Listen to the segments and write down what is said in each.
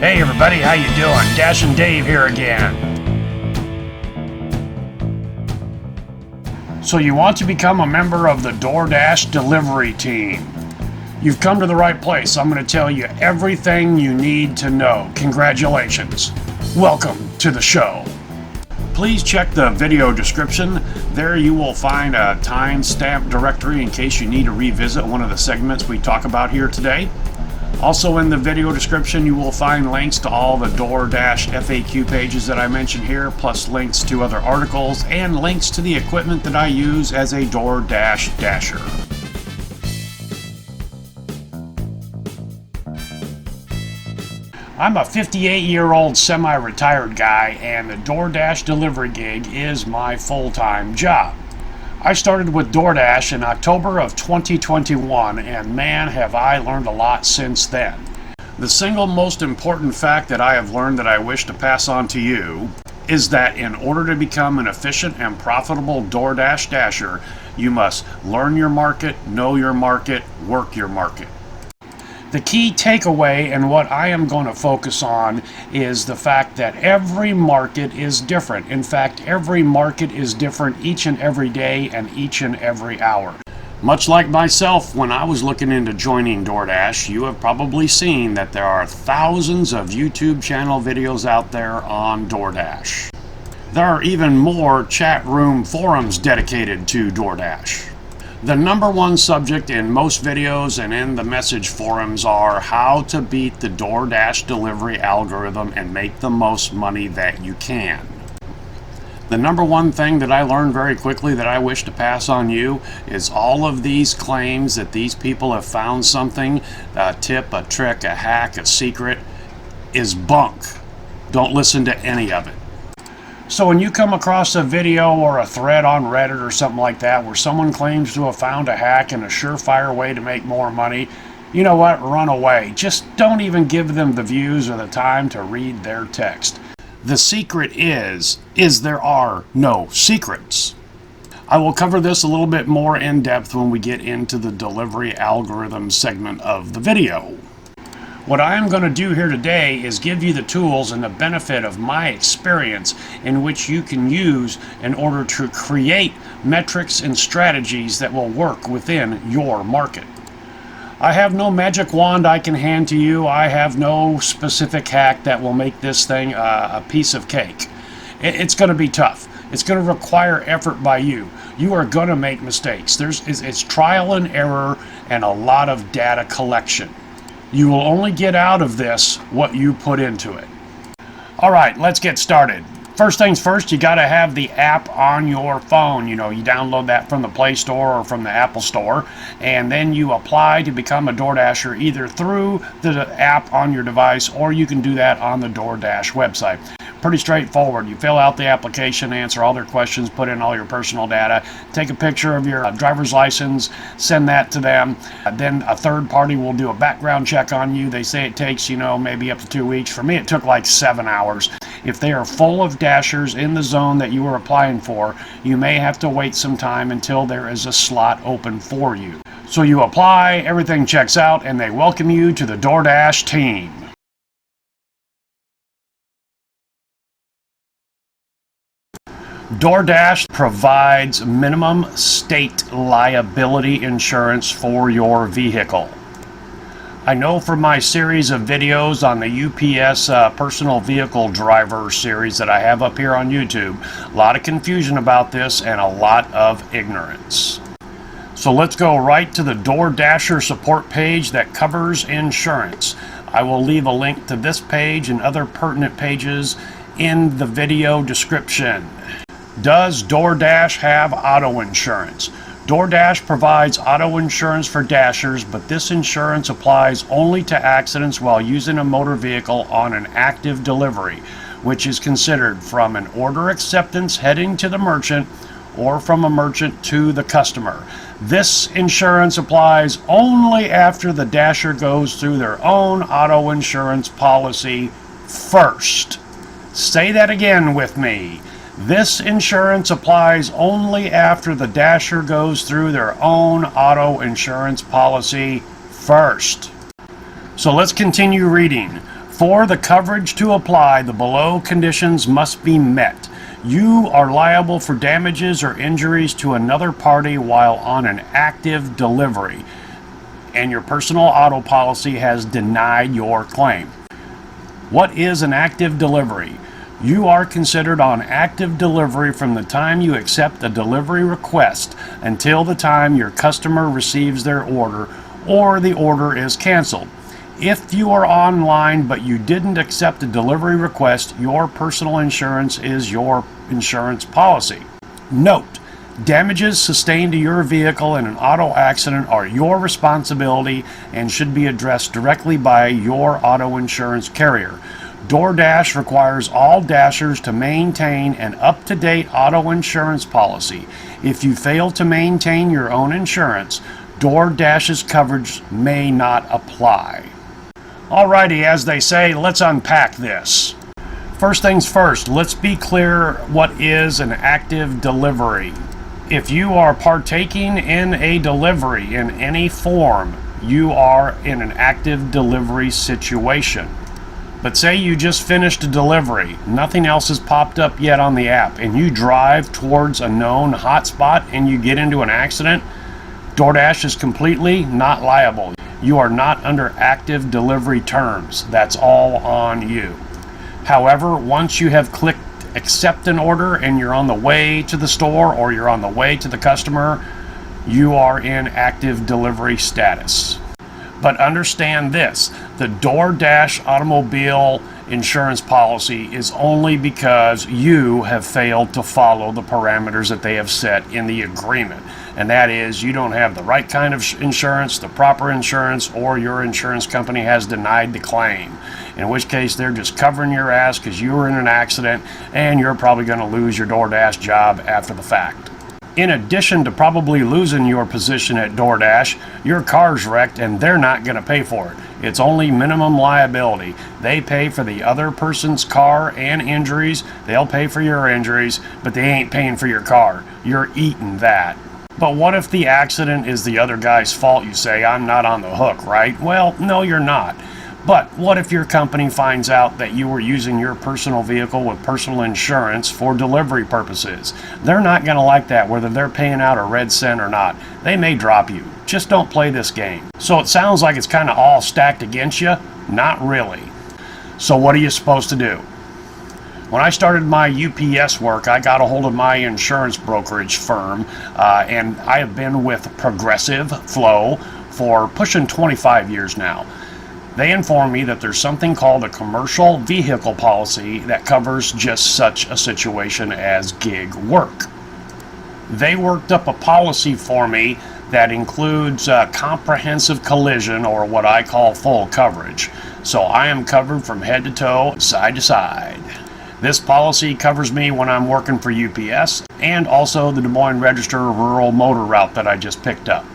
Hey everybody, how you doing? Dash and Dave here again. So you want to become a member of the Doordash delivery team. You've come to the right place. I'm going to tell you everything you need to know. Congratulations. Welcome to the show. Please check the video description. There you will find a timestamp directory in case you need to revisit one of the segments we talk about here today. Also in the video description you will find links to all the Doordash FAQ pages that I mentioned here, plus links to other articles and links to the equipment that I use as a Doordash dasher. I'm a 58-year-old semi-retired guy, and the Doordash delivery gig is my full-time job. I started with Doordash in October of 2021, and man have I learned a lot since then. The single most important fact that I have learned that I wish to pass on to you is that in order to become an efficient and profitable Doordash dasher, you must learn your market, know your market, work your market. The key takeaway and what I am going to focus on is the fact that every market is different. In fact, every market is different each and every day and each and every hour. Much like myself, when I was looking into joining Doordash, you have probably seen that there are thousands of YouTube channel videos out there on Doordash. There are even more chat room forums dedicated to Doordash. The number one subject in most videos and in the message forums are how to beat the Doordash delivery algorithm and make the most money that you can. The number one thing that I learned very quickly that I wish to pass on you is all of these claims that these people have found something, a tip, a trick, a hack, a secret, is bunk. Don't listen to any of it. So when you come across a video or a thread on Reddit or something like that where someone claims to have found a hack and a surefire way to make more money, you know what? Run away. Just don't even give them the views or the time to read their text. The secret is there are no secrets. I will cover this a little bit more in depth when we get into the delivery algorithm segment of the video. What I am going to do here today is give you the tools and the benefit of my experience in which you can use in order to create metrics and strategies that will work within your market. I have no magic wand I can hand to you. I have no specific hack that will make this thing a piece of cake. It's going to be tough. It's going to require effort by you. You are going to make mistakes. It's trial and error and a lot of data collection. You will only get out of this what you put into it. All right, let's get started. First things first, you got to have the app on your phone. You download that from the Play Store or from the Apple Store, and then you apply to become a DoorDasher either through the app on your device, or you can do that on the Doordash website. Pretty straightforward. You fill out the application, answer all their questions, put in all your personal data, take a picture of your driver's license, send that to them. Then a third party will do a background check on you. They say it takes, maybe up to 2 weeks. For me, it took like 7 hours. If they are full of dashers in the zone that you are applying for, you may have to wait some time until there is a slot open for you. So you apply, everything checks out, and they welcome you to the Doordash team. Doordash provides minimum state liability insurance for your vehicle. I know from my series of videos on the UPS personal vehicle driver series that I have up here on YouTube, a lot of confusion about this and a lot of ignorance. So let's go right to the Doordasher support page that covers insurance. I will leave a link to this page and other pertinent pages in the video description. Does Doordash have auto insurance? Doordash provides auto insurance for dashers, but this insurance applies only to accidents while using a motor vehicle on an active delivery, which is considered from an order acceptance heading to the merchant or from a merchant to the customer. This insurance applies only after the dasher goes through their own auto insurance policy first. Say that again with me. This insurance applies only after the dasher goes through their own auto insurance policy first. So let's continue reading. For the coverage to apply, the below conditions must be met. You are liable for damages or injuries to another party while on an active delivery, and your personal auto policy has denied your claim. What is an active delivery? You are considered on active delivery from the time you accept a delivery request until the time your customer receives their order or the order is canceled. If you are online but you didn't accept a delivery request, your personal insurance is your insurance policy. Note: damages sustained to your vehicle in an auto accident are your responsibility and should be addressed directly by your auto insurance carrier. Doordash requires all dashers to maintain an up-to-date auto insurance policy. If you fail to maintain your own insurance, Doordash's coverage may not apply. Alrighty, as they say, let's unpack this. First things first, let's be clear what is an active delivery. If you are partaking in a delivery in any form, you are in an active delivery situation. But say you just finished a delivery, nothing else has popped up yet on the app, and you drive towards a known hotspot and you get into an accident, Doordash is completely not liable. You are not under active delivery terms. That's all on you. However, once you have clicked accept an order and you're on the way to the store or you're on the way to the customer, you are in active delivery status. But understand this: the Doordash automobile insurance policy is only because you have failed to follow the parameters that they have set in the agreement. And that is, you don't have the right kind of insurance, the proper insurance, or your insurance company has denied the claim. In which case, they're just covering your ass because you were in an accident and you're probably going to lose your Doordash job after the fact. In addition to probably losing your position at Doordash, your car's wrecked and they're not going to pay for it. It's only minimum liability. They pay for the other person's car and injuries. They'll pay for your injuries, but they ain't paying for your car. You're eating that. But what if the accident is the other guy's fault? You say, I'm not on the hook, right? Well, no, you're not. But what if your company finds out that you were using your personal vehicle with personal insurance for delivery purposes? They're not going to like that, whether they're paying out a red cent or not. They may drop you. Just don't play this game. So it sounds like it's kind of all stacked against you. Not really. So what are you supposed to do? When I started my UPS work, I got a hold of my insurance brokerage firm, and I have been with Progressive Flow for pushing 25 years now. They informed me that there's something called a commercial vehicle policy that covers just such a situation as gig work. They worked up a policy for me that includes comprehensive collision, or what I call full coverage. So I am covered from head to toe, side to side. This policy covers me when I'm working for UPS and also the Des Moines Register rural motor route that I just picked up.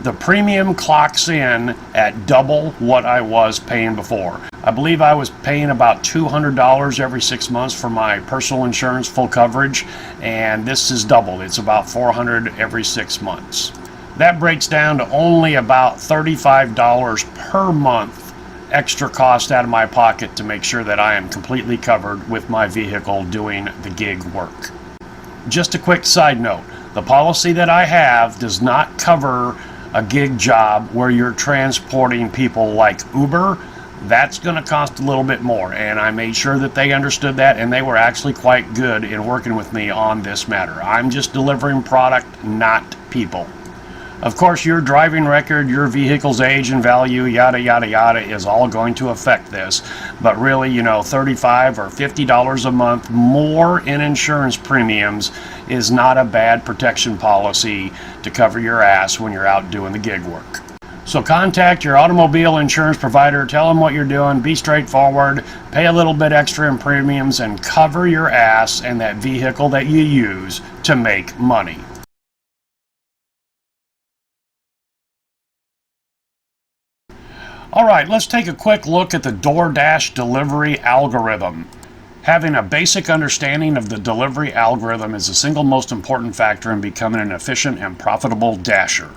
The premium clocks in at double what I was paying before. I believe I was paying about $200 every 6 months for my personal insurance full coverage, and this is doubled. It's about $400 every 6 months. That breaks down to only about $35 per month extra cost out of my pocket to make sure that I am completely covered with my vehicle doing the gig work. Just a quick side note, the policy that I have does not cover a gig job where you're transporting people like Uber. That's going to cost a little bit more, and I made sure that they understood that, and they were actually quite good in working with me on this matter. I'm just delivering product, not people. Of course, your driving record, your vehicle's age and value, yada, yada, yada, is all going to affect this. But really, $35 or $50 a month more in insurance premiums is not a bad protection policy to cover your ass when you're out doing the gig work. So contact your automobile insurance provider, tell them what you're doing, be straightforward, pay a little bit extra in premiums, and cover your ass and that vehicle that you use to make money. All right, let's take a quick look at the Doordash delivery algorithm. Having a basic understanding of the delivery algorithm is the single most important factor in becoming an efficient and profitable dasher.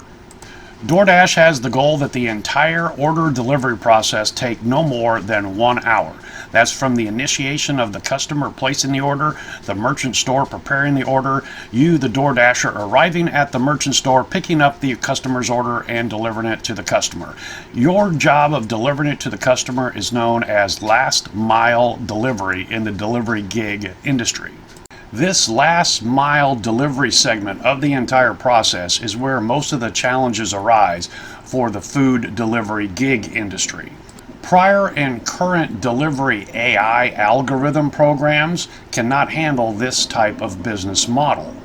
DoorDash has the goal that the entire order delivery process take no more than 1 hour. That's from the initiation of the customer placing the order, the merchant store preparing the order, you, the DoorDasher, arriving at the merchant store, picking up the customer's order and delivering it to the customer. Your job of delivering it to the customer is known as last mile delivery in the delivery gig industry. This last mile delivery segment of the entire process is where most of the challenges arise for the food delivery gig industry. Prior and current delivery AI algorithm programs cannot handle this type of business model.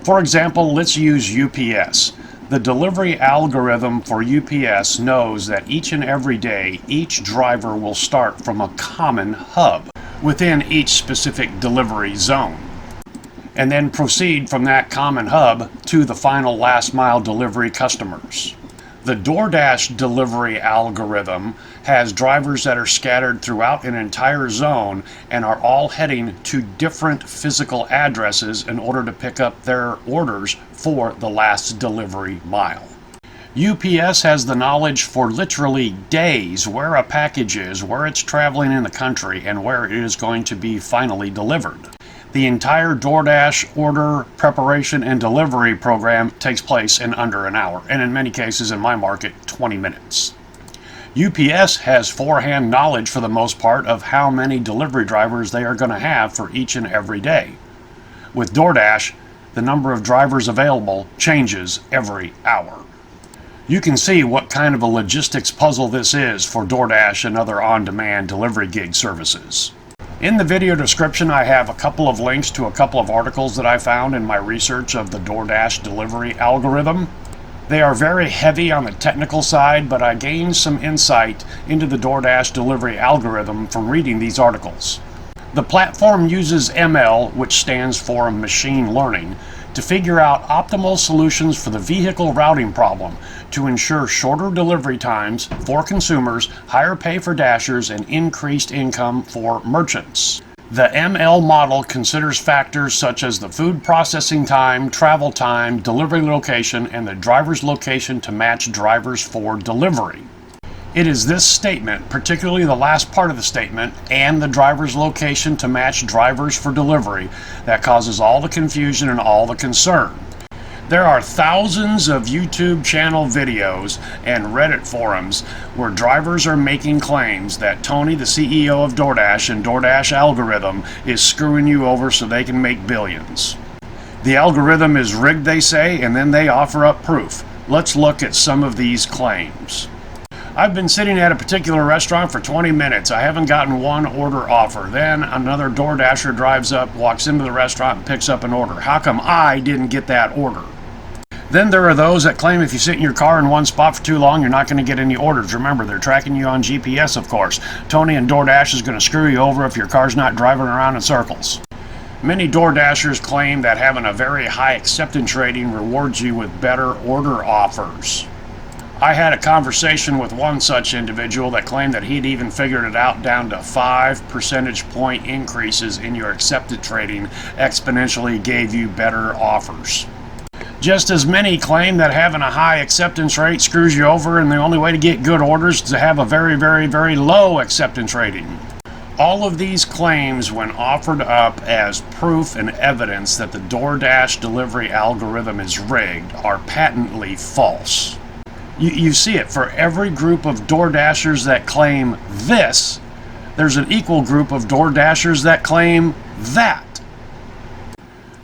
For example, let's use UPS. The delivery algorithm for UPS knows that each and every day, each driver will start from a common hub within each specific delivery zone, and then proceed from that common hub to the final last mile delivery customers. The DoorDash delivery algorithm has drivers that are scattered throughout an entire zone and are all heading to different physical addresses in order to pick up their orders for the last delivery mile. UPS has the knowledge for literally days where a package is, where it's traveling in the country, and where it is going to be finally delivered. The entire DoorDash order preparation and delivery program takes place in under an hour, and in many cases in my market, 20 minutes. UPS has forehand knowledge for the most part of how many delivery drivers they are going to have for each and every day. With DoorDash, the number of drivers available changes every hour. You can see what kind of a logistics puzzle this is for DoorDash and other on-demand delivery gig services. In the video description, I have a couple of links to a couple of articles that I found in my research of the DoorDash delivery algorithm. They are very heavy on the technical side, but I gained some insight into the DoorDash delivery algorithm from reading these articles. The platform uses ML, which stands for machine learning, to figure out optimal solutions for the vehicle routing problem to ensure shorter delivery times for consumers, higher pay for dashers, and increased income for merchants. The ML model considers factors such as the food processing time, travel time, delivery location, and the driver's location to match drivers for delivery. It is this statement, particularly the last part of the statement, and the driver's location to match drivers for delivery, that causes all the confusion and all the concern. There are thousands of YouTube channel videos and Reddit forums where drivers are making claims that Tony, the CEO of DoorDash and DoorDash algorithm, is screwing you over so they can make billions. The algorithm is rigged, they say, and then they offer up proof. Let's look at some of these claims. I've been sitting at a particular restaurant for 20 minutes. I haven't gotten one order offer. Then another DoorDasher drives up, walks into the restaurant, and picks up an order. How come I didn't get that order? Then there are those that claim if you sit in your car in one spot for too long, you're not going to get any orders. Remember, they're tracking you on GPS, of course. Tony and DoorDash is going to screw you over if your car's not driving around in circles. Many DoorDashers claim that having a very high acceptance rating rewards you with better order offers. I had a conversation with one such individual that claimed that he'd even figured it out down to 5 percentage point increases in your acceptance rating exponentially gave you better offers. Just as many claim that having a high acceptance rate screws you over, and the only way to get good orders is to have a very, very, very low acceptance rating. All of these claims, when offered up as proof and evidence that the DoorDash delivery algorithm is rigged, are patently false. You see it. For every group of DoorDashers that claim this, there's an equal group of DoorDashers that claim that.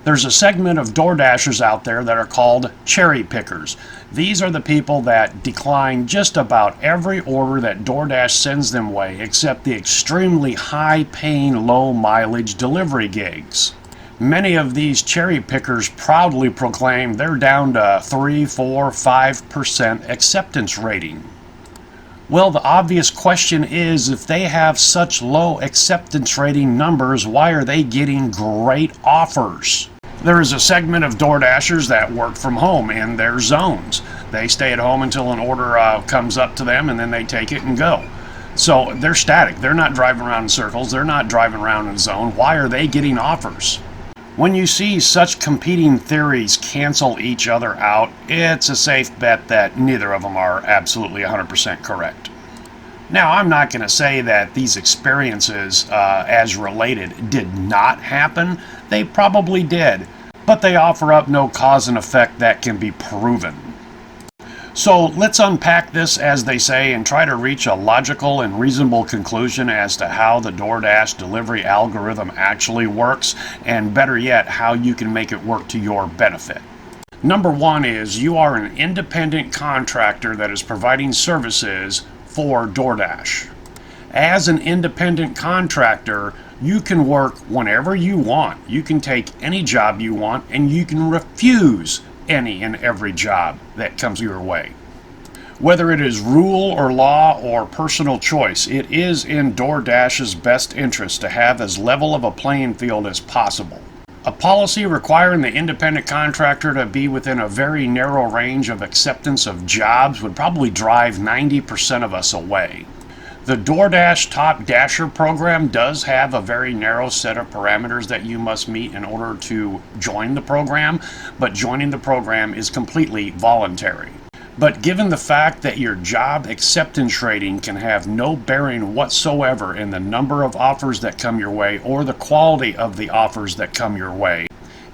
There's a segment of DoorDashers out there that are called cherry pickers. These are the people that decline just about every order that DoorDash sends them way, except the extremely high-paying, low-mileage delivery gigs. Many of these cherry pickers proudly proclaim they're down to 3, 4, 5% acceptance rating. Well, the obvious question is, if they have such low acceptance rating numbers, why are they getting great offers? There is a segment of DoorDashers that work from home in their zones. They stay at home until an order comes up to them, and then they take it and go. So they're static. They're not driving around in circles. They're not driving around in zone. Why are they getting offers? When you see such competing theories cancel each other out, it's a safe bet that neither of them are absolutely 100% correct. Now, I'm not going to say that these experiences, as related, did not happen. They probably did, but they offer up no cause and effect that can be proven. So let's unpack this, as they say, and try to reach a logical and reasonable conclusion as to how the Doordash delivery algorithm actually works, and better yet, how you can make it work to your benefit. Number one is you are an independent contractor that is providing services for Doordash. As an independent contractor, you can work whenever you want. You can take any job you want, and you can refuse any and every job that comes your way. Whether it is rule or law or personal choice, it is in Doordash's best interest to have as level of a playing field as possible. A policy requiring the independent contractor to be within a very narrow range of acceptance of jobs would probably drive 90% of us away. The Doordash Top Dasher program does have a very narrow set of parameters that you must meet in order to join the program, but joining the program is completely voluntary. But given the fact that your job acceptance rating can have no bearing whatsoever in the number of offers that come your way or the quality of the offers that come your way,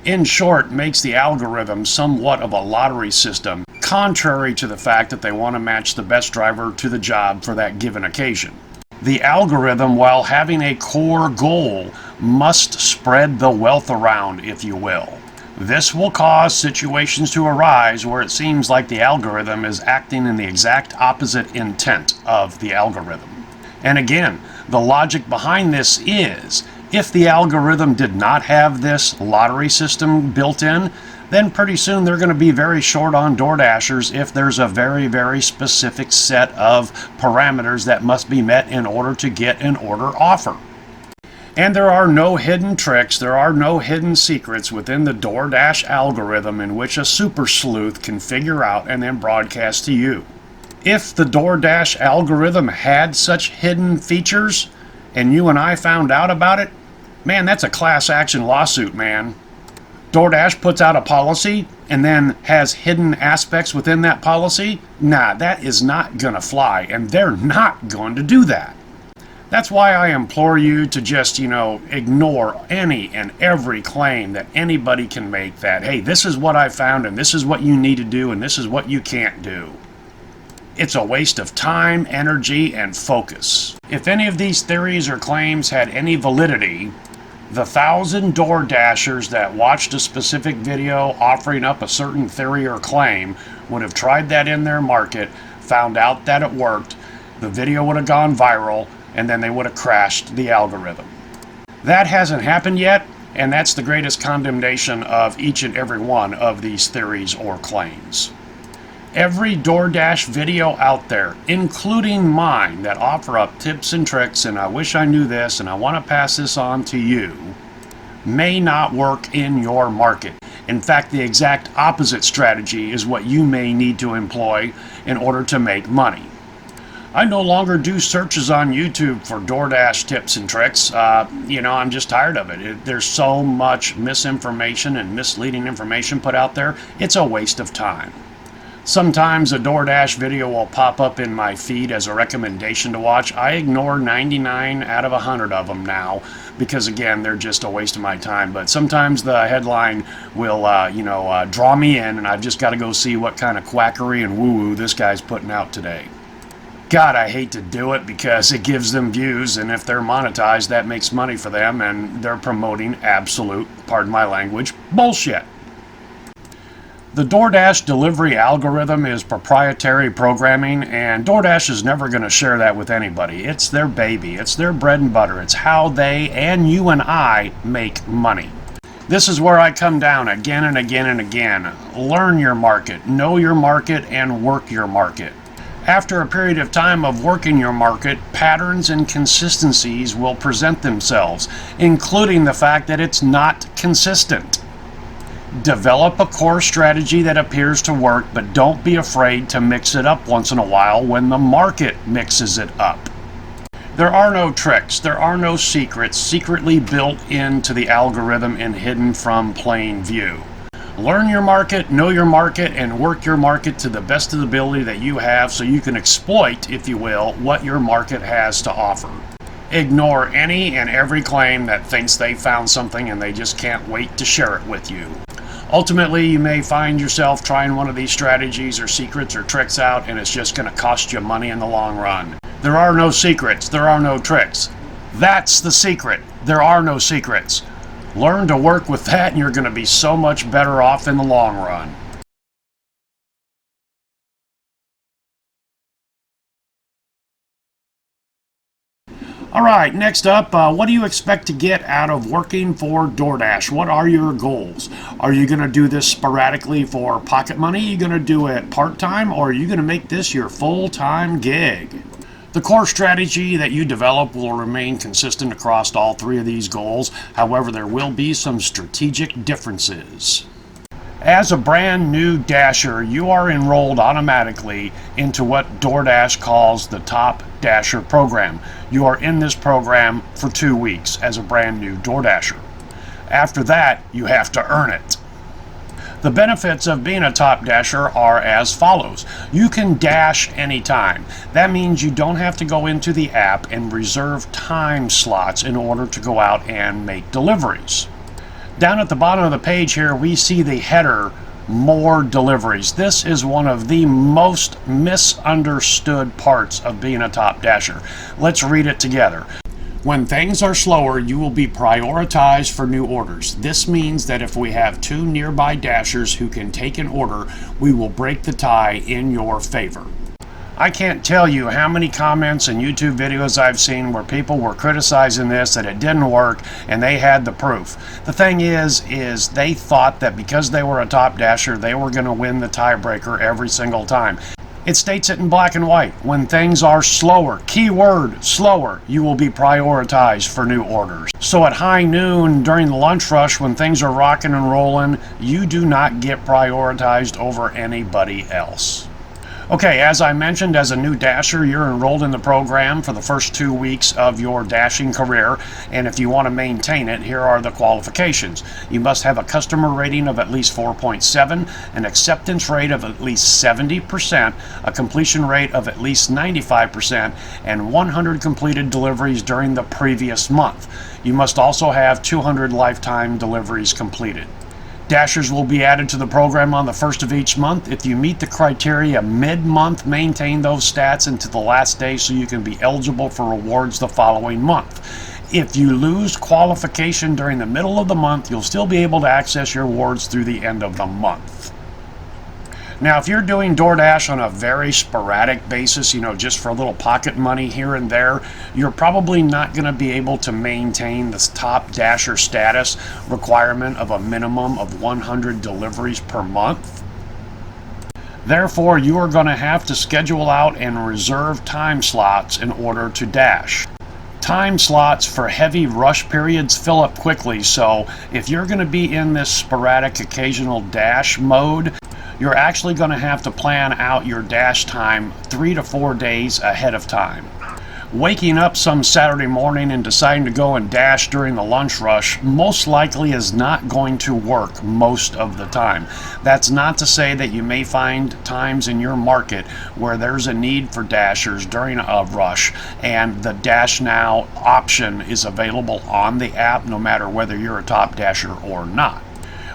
in short, makes the algorithm somewhat of a lottery system, contrary to the fact that they want to match the best driver to the job for that given occasion. The algorithm, while having a core goal, must spread the wealth around, if you will. This will cause situations to arise where it seems like the algorithm is acting in the exact opposite intent of the algorithm. And again, the logic behind this is, if the algorithm did not have this lottery system built in, then pretty soon they're going to be very short on Doordashers if there's a very, very specific set of parameters that must be met in order to get an order offer. And there are no hidden tricks, there are no hidden secrets within the Doordash algorithm in which a super sleuth can figure out and then broadcast to you. If the Doordash algorithm had such hidden features, and you and I found out about it, man, that's a class action lawsuit, man. Doordash puts out a policy and then has hidden aspects within that policy. Nah, that is not gonna fly, and they're not going to do that. That's why I implore you to just, ignore any and every claim that anybody can make that, hey, this is what I found and this is what you need to do and this is what you can't do. It's a waste of time, energy, and focus. If any of these theories or claims had any validity, the 1,000 Doordashers that watched a specific video offering up a certain theory or claim would have tried that in their market, found out that it worked, the video would have gone viral, and then they would have crashed the algorithm. That hasn't happened yet, and that's the greatest condemnation of each and every one of these theories or claims. Every Doordash video out there, including mine, that offer up tips and tricks and I wish I knew this and I want to pass this on to you, may not work in your market. In fact, the exact opposite strategy is what you may need to employ in order to make money. I no longer do searches on YouTube for Doordash tips and tricks. I'm just tired of it. There's so much misinformation and misleading information put out there. It's a waste of time. Sometimes a Doordash video will pop up in my feed as a recommendation to watch. I ignore 99 out of 100 of them now because, again, they're just a waste of my time. But sometimes the headline will, draw me in, and I've just got to go see what kind of quackery and woo-woo this guy's putting out today. God, I hate to do it because it gives them views, and if they're monetized, that makes money for them, and they're promoting absolute, pardon my language, bullshit. The Doordash delivery algorithm is proprietary programming, and Doordash is never going to share that with anybody. It's their baby. It's their bread and butter. It's how they and you and I make money. This is where I come down again and again and again. Learn your market, know your market, and work your market. After a period of time of working your market, patterns and consistencies will present themselves, including the fact that it's not consistent. Develop a core strategy that appears to work, but don't be afraid to mix it up once in a while when the market mixes it up. There are no tricks, there are no secrets secretly built into the algorithm and hidden from plain view. Learn your market, know your market, and work your market to the best of the ability that you have so you can exploit, if you will, what your market has to offer. Ignore any and every claim that thinks they found something and they just can't wait to share it with you. Ultimately, you may find yourself trying one of these strategies or secrets or tricks out, and it's just going to cost you money in the long run. There are no secrets. There are no tricks. That's the secret. There are no secrets. Learn to work with that, and you're going to be so much better off in the long run. All right, next up, what do you expect to get out of working for Doordash? What are your goals? Are you going to do this sporadically for pocket money? Are you going to do it part-time, or are you going to make this your full-time gig? The core strategy that you develop will remain consistent across all three of these goals. However, there will be some strategic differences. As a brand new Dasher, you are enrolled automatically into what Doordash calls the Top Dasher program. You are in this program for 2 weeks as a brand new Doordasher. After that, you have to earn it. The benefits of being a Top Dasher are as follows. You can dash anytime. That means you don't have to go into the app and reserve time slots in order to go out and make deliveries. Down at the bottom of the page here, we see the header, More Deliveries. This is one of the most misunderstood parts of being a Top Dasher. Let's read it together. When things are slower, you will be prioritized for new orders. This means that if we have 2 nearby Dashers who can take an order, we will break the tie in your favor. I can't tell you how many comments and YouTube videos I've seen where people were criticizing this, that it didn't work, and they had the proof. The thing is they thought that because they were a Top Dasher, they were going to win the tiebreaker every single time. It states it in black and white. When things are slower, keyword slower, you will be prioritized for new orders. So at high noon during the lunch rush, when things are rocking and rolling, you do not get prioritized over anybody else. Okay, as I mentioned, as a new Dasher, you're enrolled in the program for the first 2 weeks of your dashing career, and if you want to maintain it, here are the qualifications. You must have a customer rating of at least 4.7, an acceptance rate of at least 70%, a completion rate of at least 95%, and 100 completed deliveries during the previous month. You must also have 200 lifetime deliveries completed. Dashers will be added to the program on the first of each month. If you meet the criteria mid-month, maintain those stats until the last day so you can be eligible for rewards the following month. If you lose qualification during the middle of the month, you'll still be able to access your rewards through the end of the month. Now, if you're doing Doordash on a very sporadic basis, just for a little pocket money here and there, you're probably not going to be able to maintain this Top Dasher status requirement of a minimum of 100 deliveries per month. Therefore, you are going to have to schedule out and reserve time slots in order to dash. Time slots for heavy rush periods fill up quickly, so if you're going to be in this sporadic occasional dash mode, you're actually going to have to plan out your dash time 3 to 4 days ahead of time. Waking up some Saturday morning and deciding to go and dash during the lunch rush most likely is not going to work most of the time. That's not to say that you may find times in your market where there's a need for dashers during a rush, and the Dash Now option is available on the app no matter whether you're a Top Dasher or not.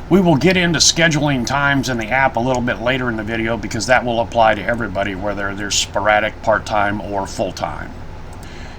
We will get into scheduling times in the app a little bit later in the video because that will apply to everybody, whether they're sporadic, part-time, or full-time.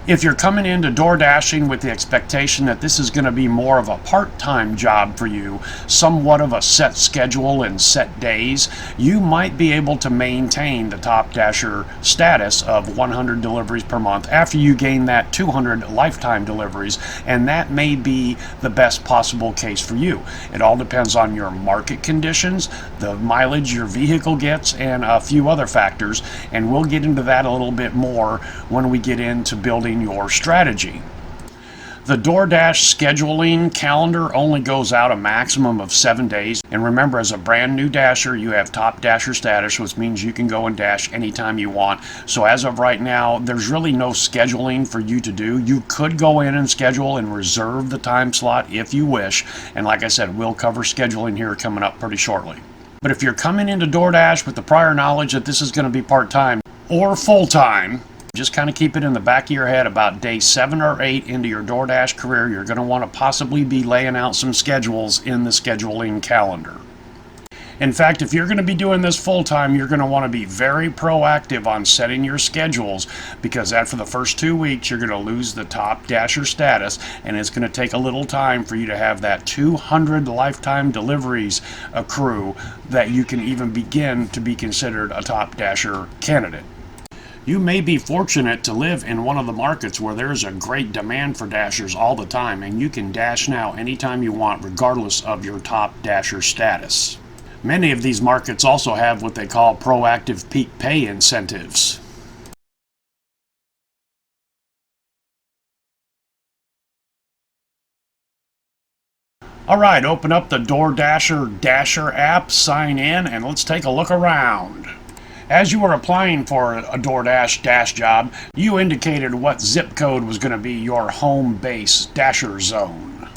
If you're coming into Doordashing with the expectation that this is going to be more of a part-time job for you, somewhat of a set schedule and set days, you might be able to maintain the Top Dasher status of 100 deliveries per month after you gain that 200 lifetime deliveries, and that may be the best possible case for you. It all depends on your market conditions, the mileage your vehicle gets, and a few other factors, and we'll get into that a little bit more when we get into building your strategy. The Doordash scheduling calendar only goes out a maximum of 7 days. And remember, as a brand new dasher, you have top dasher status, which means you can go and dash anytime you want. So as of right now, there's really no scheduling for you to do. You could go in and schedule and reserve the time slot if you wish. And like I said, we'll cover scheduling here coming up pretty shortly. But if you're coming into Doordash with the prior knowledge that this is going to be part-time or full-time, just kind of keep it in the back of your head about day 7 or 8 into your Doordash career. You're going to want to possibly be laying out some schedules in the scheduling calendar. In fact, if you're going to be doing this full-time, you're going to want to be very proactive on setting your schedules, because after the first 2 weeks, you're going to lose the top dasher status, and it's going to take a little time for you to have that 200 lifetime deliveries accrue that you can even begin to be considered a top dasher candidate. You may be fortunate to live in one of the markets where there's a great demand for dashers all the time, and you can dash now anytime you want, regardless of your top dasher status. Many of these markets also have what they call proactive peak pay incentives. Alright, open up the Doordasher Dasher app, sign in, and let's take a look around. As you were applying for a Doordash dash job, you indicated what zip code was going to be your home base dasher zone.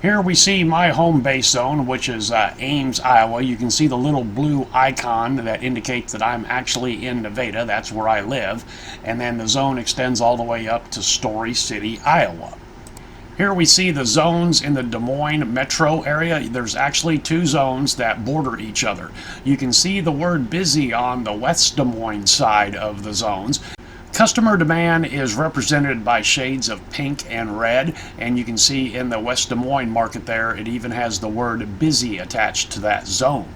Here we see my home base zone, which is Ames, Iowa. You can see the little blue icon that indicates that I'm actually in Nevada. That's where I live. And then the zone extends all the way up to Story City, Iowa. Here we see the zones in the Des Moines metro area. There's actually 2 zones that border each other. You can see the word busy on the West Des Moines side of the zones. Customer demand is represented by shades of pink and red, and you can see in the West Des Moines market there, it even has the word busy attached to that zone.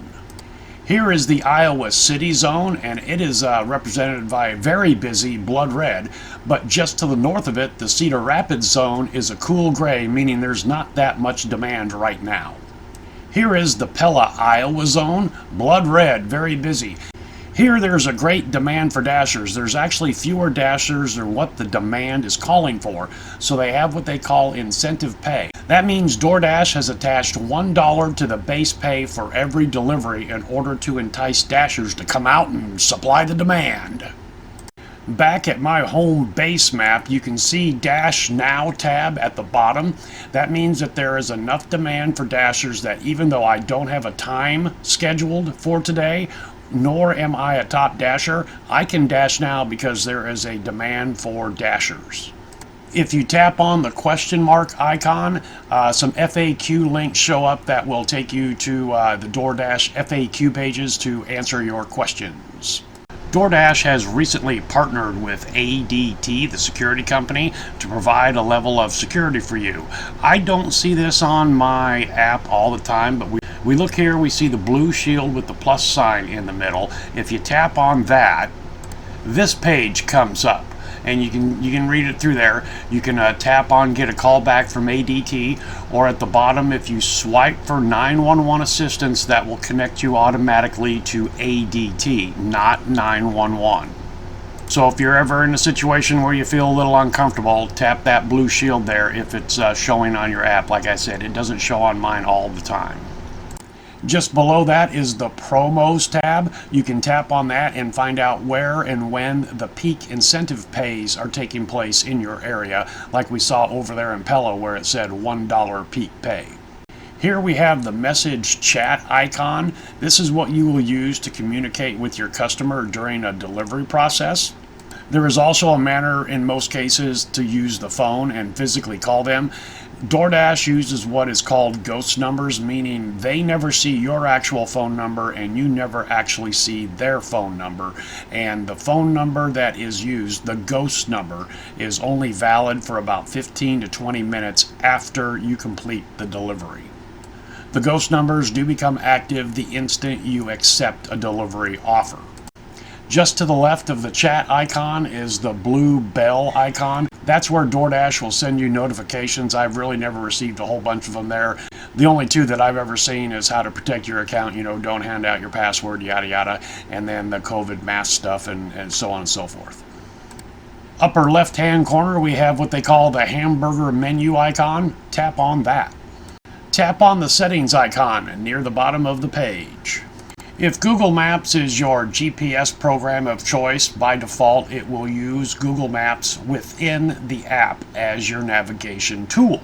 Here is the Iowa City zone, and it is represented by very busy blood red, but just to the north of it, the Cedar Rapids zone is a cool gray, meaning there's not that much demand right now. Here is the Pella, Iowa zone, blood red, very busy. Here there's a great demand for dashers. There's actually fewer dashers than what the demand is calling for, so they have what they call incentive pay. That means Doordash has attached $1 to the base pay for every delivery in order to entice dashers to come out and supply the demand. Back at my home base map, you can see Dash Now tab at the bottom. That means that there is enough demand for dashers that even though I don't have a time scheduled for today, nor am I a top dasher, I can dash now because there is a demand for dashers. If you tap on the question mark icon, some FAQ links show up that will take you to the Doordash FAQ pages to answer your questions. Doordash has recently partnered with ADT, the security company, to provide a level of security for you. I don't see this on my app all the time, but we look here, we see the blue shield with the plus sign in the middle. If you tap on that, this page comes up, and you can read it through there. You can tap on get a call back from ADT, or at the bottom, if you swipe for 911 assistance, that will connect you automatically to ADT, not 911. So if you're ever in a situation where you feel a little uncomfortable, tap that blue shield there if it's showing on your app. Like I said, it doesn't show on mine all the time. Just below that is the promos tab. You can tap on that and find out where and when the peak incentive pays are taking place in your area, like we saw over there in Pella where it said $1 peak pay. Here we have the message chat icon. This is what you will use to communicate with your customer during a delivery process. There is also a manner in most cases to use the phone and physically call them. Doordash uses what is called ghost numbers, meaning they never see your actual phone number and you never actually see their phone number. And the phone number that is used, the ghost number, is only valid for about 15 to 20 minutes after you complete the delivery. The ghost numbers do become active the instant you accept a delivery offer. Just to the left of the chat icon is the blue bell icon. That's where Doordash will send you notifications. I've really never received a whole bunch of them there. The only 2 that I've ever seen is how to protect your account, don't hand out your password, yada yada, and then the COVID mask stuff and so on and so forth. Upper left-hand corner, we have what they call the hamburger menu icon. Tap on that. Tap on the settings icon near the bottom of the page. If Google Maps is your GPS program of choice, by default it will use Google Maps within the app as your navigation tool.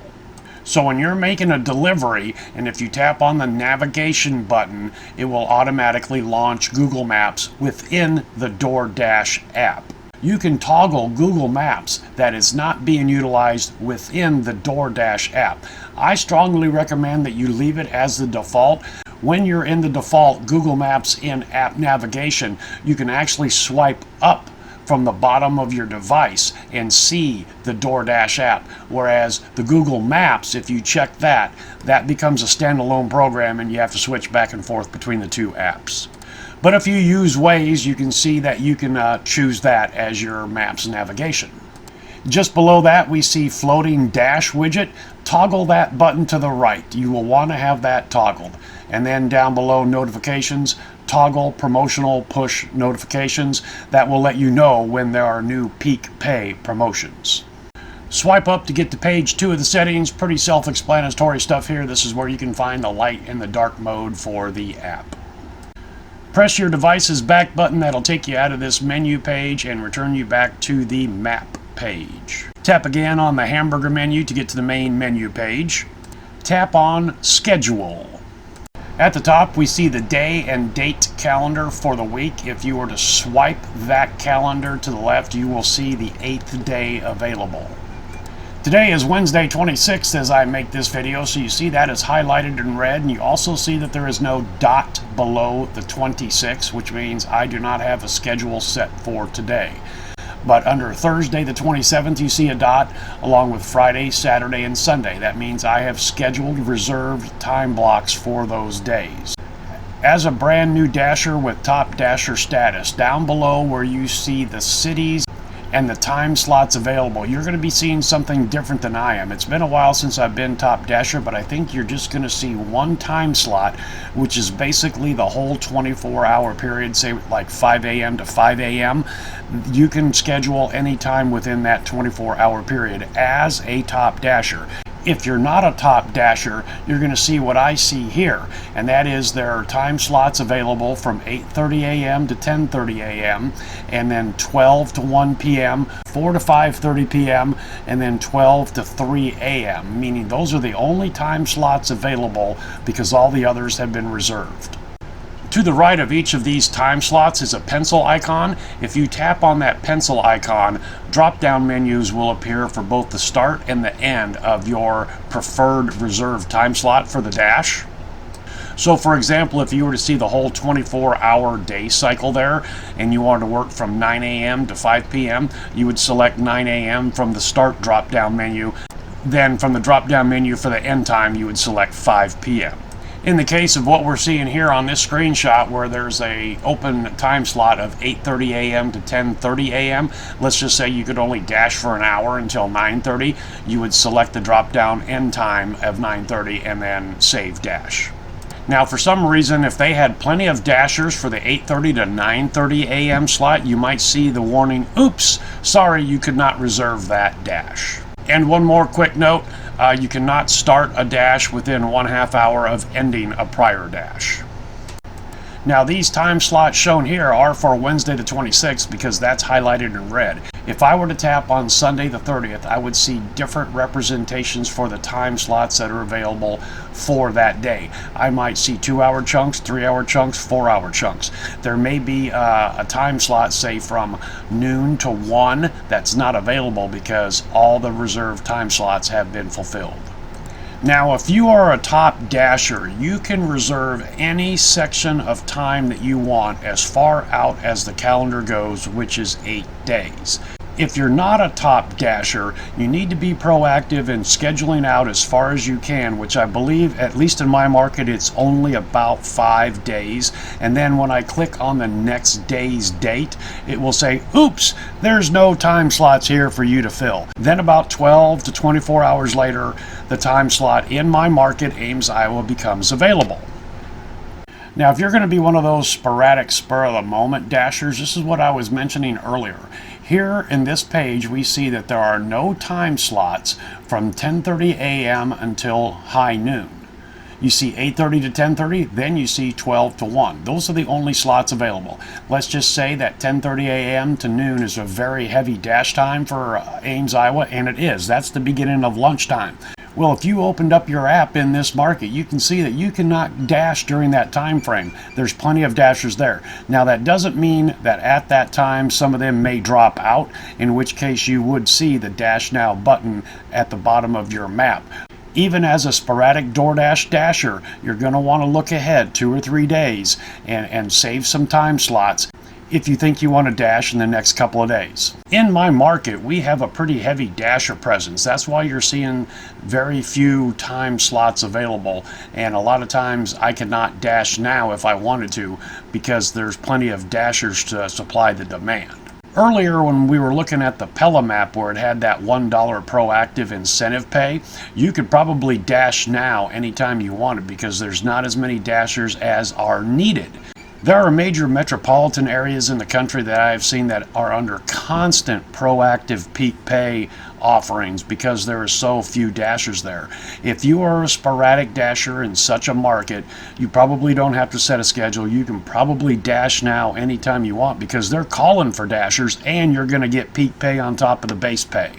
So when you're making a delivery, and if you tap on the navigation button, it will automatically launch Google Maps within the Doordash app. You can toggle Google Maps that is not being utilized within the Doordash app. I strongly recommend that you leave it as the default. When you're in the default Google Maps in app navigation, you can actually swipe up from the bottom of your device and see the Doordash app. Whereas the Google Maps, if you check that, that becomes a standalone program and you have to switch back and forth between the two apps. But if you use Waze, you can see that you can choose that as your Maps navigation. Just below that, we see floating dash widget. Toggle that button to the right. You will want to have that toggled. And then down below notifications, toggle promotional push notifications. That will let you know when there are new peak pay promotions. Swipe up to get to page 2 of the settings. Pretty self-explanatory stuff here. This is where you can find the light and the dark mode for the app. Press your device's back button. That'll take you out of this menu page and return you back to the map page. Tap again on the hamburger menu to get to the main menu page. Tap on schedule. At the top, we see the day and date calendar for the week. If you were to swipe that calendar to the left, you will see the 8th day available. Today is Wednesday 26th as I make this video, so you see that is highlighted in red, and you also see that there is no dot below the 26th, which means I do not have a schedule set for today. But under Thursday the 27th, you see a dot, along with Friday, Saturday, and Sunday. That means I have scheduled reserved time blocks for those days. As a brand new Dasher with Top Dasher status, down below where you see the cities and the time slots available, you're going to be seeing something different than I am. It's been a while since I've been Top Dasher, but I think you're just going to see one time slot, which is basically the whole 24-hour period, say like 5 a.m. to 5 a.m. You can schedule any time within that 24-hour period as a Top Dasher. If you're not a Top Dasher, you're going to see what I see here, and that is there are time slots available from 8:30 a.m. to 10:30 a.m., and then 12 to 1 p.m., 4 to 5:30 p.m., and then 12 to 3 a.m., meaning those are the only time slots available because all the others have been reserved. To the right of each of these time slots is a pencil icon. If you tap on that pencil icon, drop-down menus will appear for both the start and the end of your preferred reserved time slot for the Dash. So for example, if you were to see the whole 24-hour day cycle there and you wanted to work from 9 a.m. to 5 p.m., you would select 9 a.m. from the start drop-down menu. Then from the drop-down menu for the end time, you would select 5 p.m. In the case of what we're seeing here on this screenshot, where there's a open time slot of 8:30 a.m. to 10:30 a.m., let's just say you could only dash for an hour until 9:30, you would select the drop-down end time of 9:30 and then save dash. Now, for some reason, if they had plenty of dashers for the 8:30 to 9:30 a.m. slot, you might see the warning, "Oops, sorry, you could not reserve that dash." And one more quick note, you cannot start a dash within 1/2 hour of ending a prior dash. Now, these time slots shown here are for Wednesday the 26th because that's highlighted in red. If I were to tap on Sunday the 30th, I would see different representations for the time slots that are available for that day. I might see 2-hour chunks, 3-hour chunks, 4-hour chunks. There may be a time slot, say from noon to 1, that's not available because all the reserved time slots have been fulfilled. Now, if you are a Top Dasher, you can reserve any section of time that you want as far out as the calendar goes, which is 8 days. If you're not a Top Dasher, you need to be proactive in scheduling out as far as you can, which I believe, at least in my market, it's only about 5 days. And then when I click on the next day's date, it will say, "Oops, there's no time slots here for you to fill." Then about 12 to 24 hours later, the time slot in my market, Ames, Iowa, becomes available. Now, if you're going to be one of those sporadic, spur-of-the-moment dashers, this is what I was mentioning earlier. Here in this page, we see that there are no time slots from 10:30 a.m. until high noon. You see 8:30 to 10:30, then you see 12 to 1. Those are the only slots available. Let's just say that 10:30 a.m. to noon is a very heavy dash time for Ames, Iowa, and it is. That's the beginning of lunchtime. Well, if you opened up your app in this market, you can see that you cannot dash during that time frame. There's plenty of dashers there. Now, that doesn't mean that at that time some of them may drop out, in which case you would see the Dash Now button at the bottom of your map. Even as a sporadic DoorDash dasher, you're going to want to look ahead 2 or 3 days and save some time slots if you think you want to dash in the next couple of days. In my market, we have a pretty heavy dasher presence. That's why you're seeing very few time slots available, and a lot of times I cannot dash now if I wanted to because there's plenty of dashers to supply the demand. Earlier, when we were looking at the Pella map where it had that $1 proactive incentive pay, you could probably dash now anytime you wanted because there's not as many dashers as are needed. There are major metropolitan areas in the country that I have seen that are under constant proactive peak pay offerings because there are so few dashers there. If you are a sporadic dasher in such a market, you probably don't have to set a schedule. You can probably dash now anytime you want because they're calling for dashers and you're going to get peak pay on top of the base pay.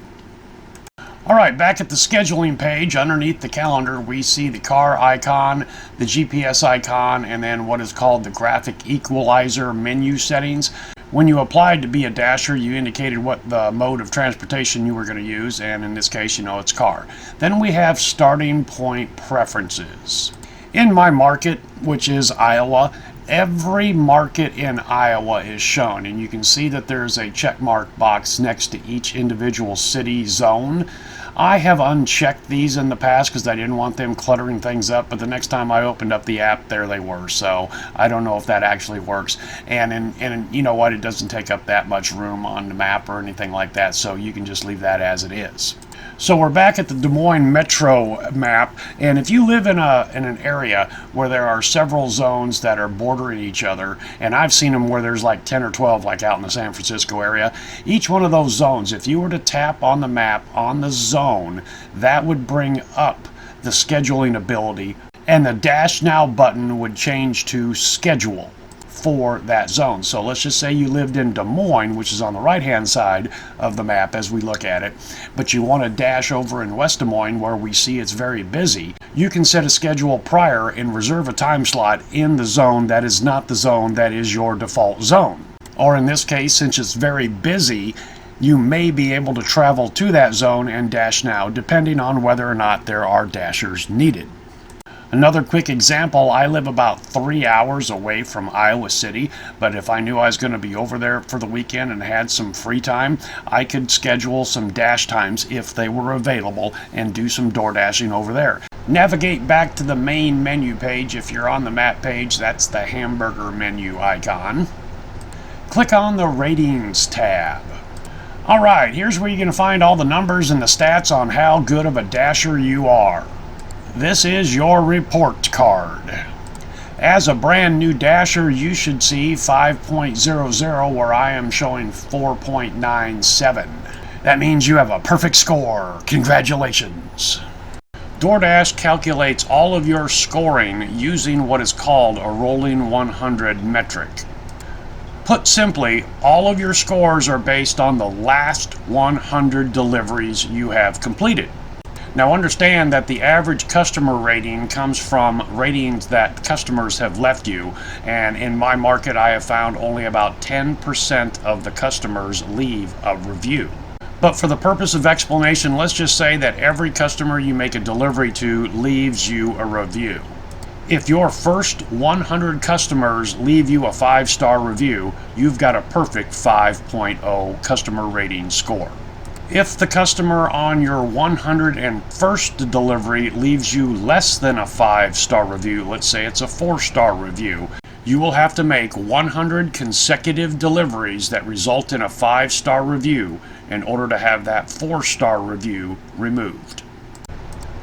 Alright, back at the scheduling page, underneath the calendar, we see the car icon, the GPS icon, and then what is called the graphic equalizer menu settings. When you applied to be a dasher, you indicated what the mode of transportation you were going to use, and in this case, it's car. Then we have starting point preferences. In my market, which is Iowa, every market in Iowa is shown, and you can see that there's a check mark box next to each individual city zone. I have unchecked these in the past because I didn't want them cluttering things up, but the next time I opened up the app, there they were. So I don't know if that actually works. And you know what? It doesn't take up that much room on the map or anything like that, so you can just leave that as it is. So we're back at the Des Moines Metro map, and if you live in an area where there are several zones that are bordering each other, and I've seen them where there's like 10 or 12 like out in the San Francisco area, each one of those zones, if you were to tap on the map on the zone, that would bring up the scheduling ability, and the Dash Now button would change to schedule for that zone. So let's just say you lived in Des Moines, which is on the right hand side of the map as we look at it, but you want to dash over in West Des Moines where we see it's very busy. You can set a schedule prior and reserve a time slot in the zone that is not the zone that is your default zone. Or in this case, since it's very busy, you may be able to travel to that zone and dash now depending on whether or not there are dashers needed. Another quick example, I live about 3 hours away from Iowa City, but if I knew I was going to be over there for the weekend and had some free time, I could schedule some dash times if they were available and do some door dashing over there. Navigate back to the main menu page. If you're on the map page, that's the hamburger menu icon. Click on the ratings tab. Alright, here's where you're going to find all the numbers and the stats on how good of a dasher you are. This is your report card. As a brand new dasher, you should see 5.00 where I am showing 4.97. That means you have a perfect score. Congratulations. DoorDash calculates all of your scoring using what is called a rolling 100 metric. Put simply, all of your scores are based on the last 100 deliveries you have completed. Now understand that the average customer rating comes from ratings that customers have left you, and in my market I have found only about 10% of the customers leave a review. But for the purpose of explanation, let's just say that every customer you make a delivery to leaves you a review. If your first 100 customers leave you a 5-star review, you've got a perfect 5.0 customer rating score. If the customer on your 101st delivery leaves you less than a 5-star review, let's say it's a 4-star review, you will have to make 100 consecutive deliveries that result in a 5-star review in order to have that 4-star review removed.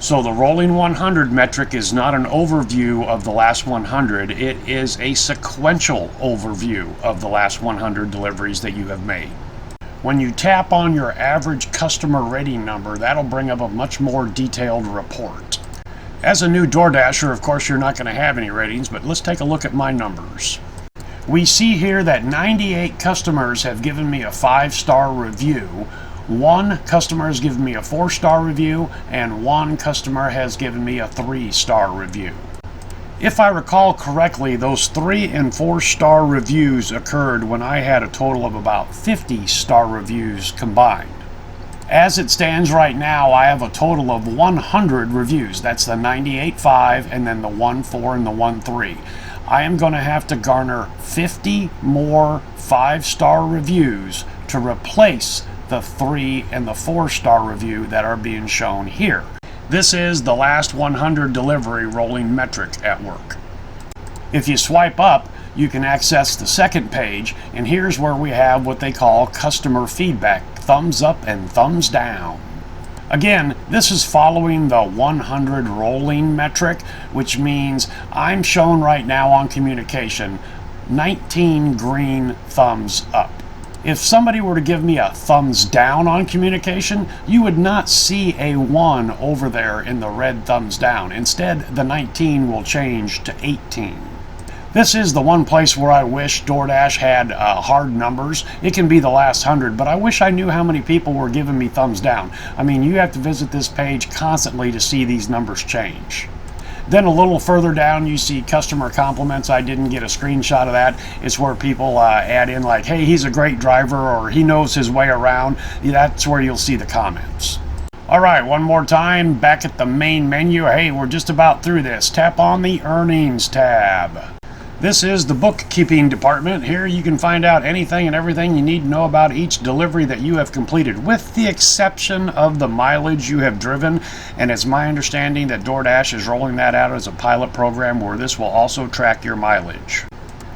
So the rolling 100 metric is not an overview of the last 100, it is a sequential overview of the last 100 deliveries that you have made. When you tap on your average customer rating number, that'll bring up a much more detailed report. As a new DoorDasher, of course, you're not going to have any ratings, but let's take a look at my numbers. We see here that 98 customers have given me a 5-star review. 1 customer has given me a 4-star review, and 1 customer has given me a 3-star review. If I recall correctly, those 3 and 4-star reviews occurred when I had a total of about 50-star reviews combined. As it stands right now, I have a total of 100 reviews. That's the 98.5 and then the 1.4 and the 1.3. I am going to have to garner 50 more 5-star reviews to replace the 3 and the 4-star review that are being shown here. This is the last 100 delivery rolling metric at work. If you swipe up, you can access the second page, and here's where we have what they call customer feedback, thumbs up and thumbs down. Again, this is following the 100 rolling metric, which means I'm shown right now on communication 19 green thumbs up. If somebody were to give me a thumbs down on communication, you would not see a 1 over there in the red thumbs down. Instead, the 19 will change to 18. This is the one place where I wish DoorDash had hard numbers. It can be the last 100, but I wish I knew how many people were giving me thumbs down. I mean, you have to visit this page constantly to see these numbers change. Then a little further down, you see customer compliments. I didn't get a screenshot of that. It's where people add in like, hey, he's a great driver, or he knows his way around. That's where you'll see the comments. All right, one more time, back at the main menu. Hey, we're just about through this. Tap on the Earnings tab. This is the bookkeeping department. Here you can find out anything and everything you need to know about each delivery that you have completed, with the exception of the mileage you have driven. And it's my understanding that DoorDash is rolling that out as a pilot program where this will also track your mileage.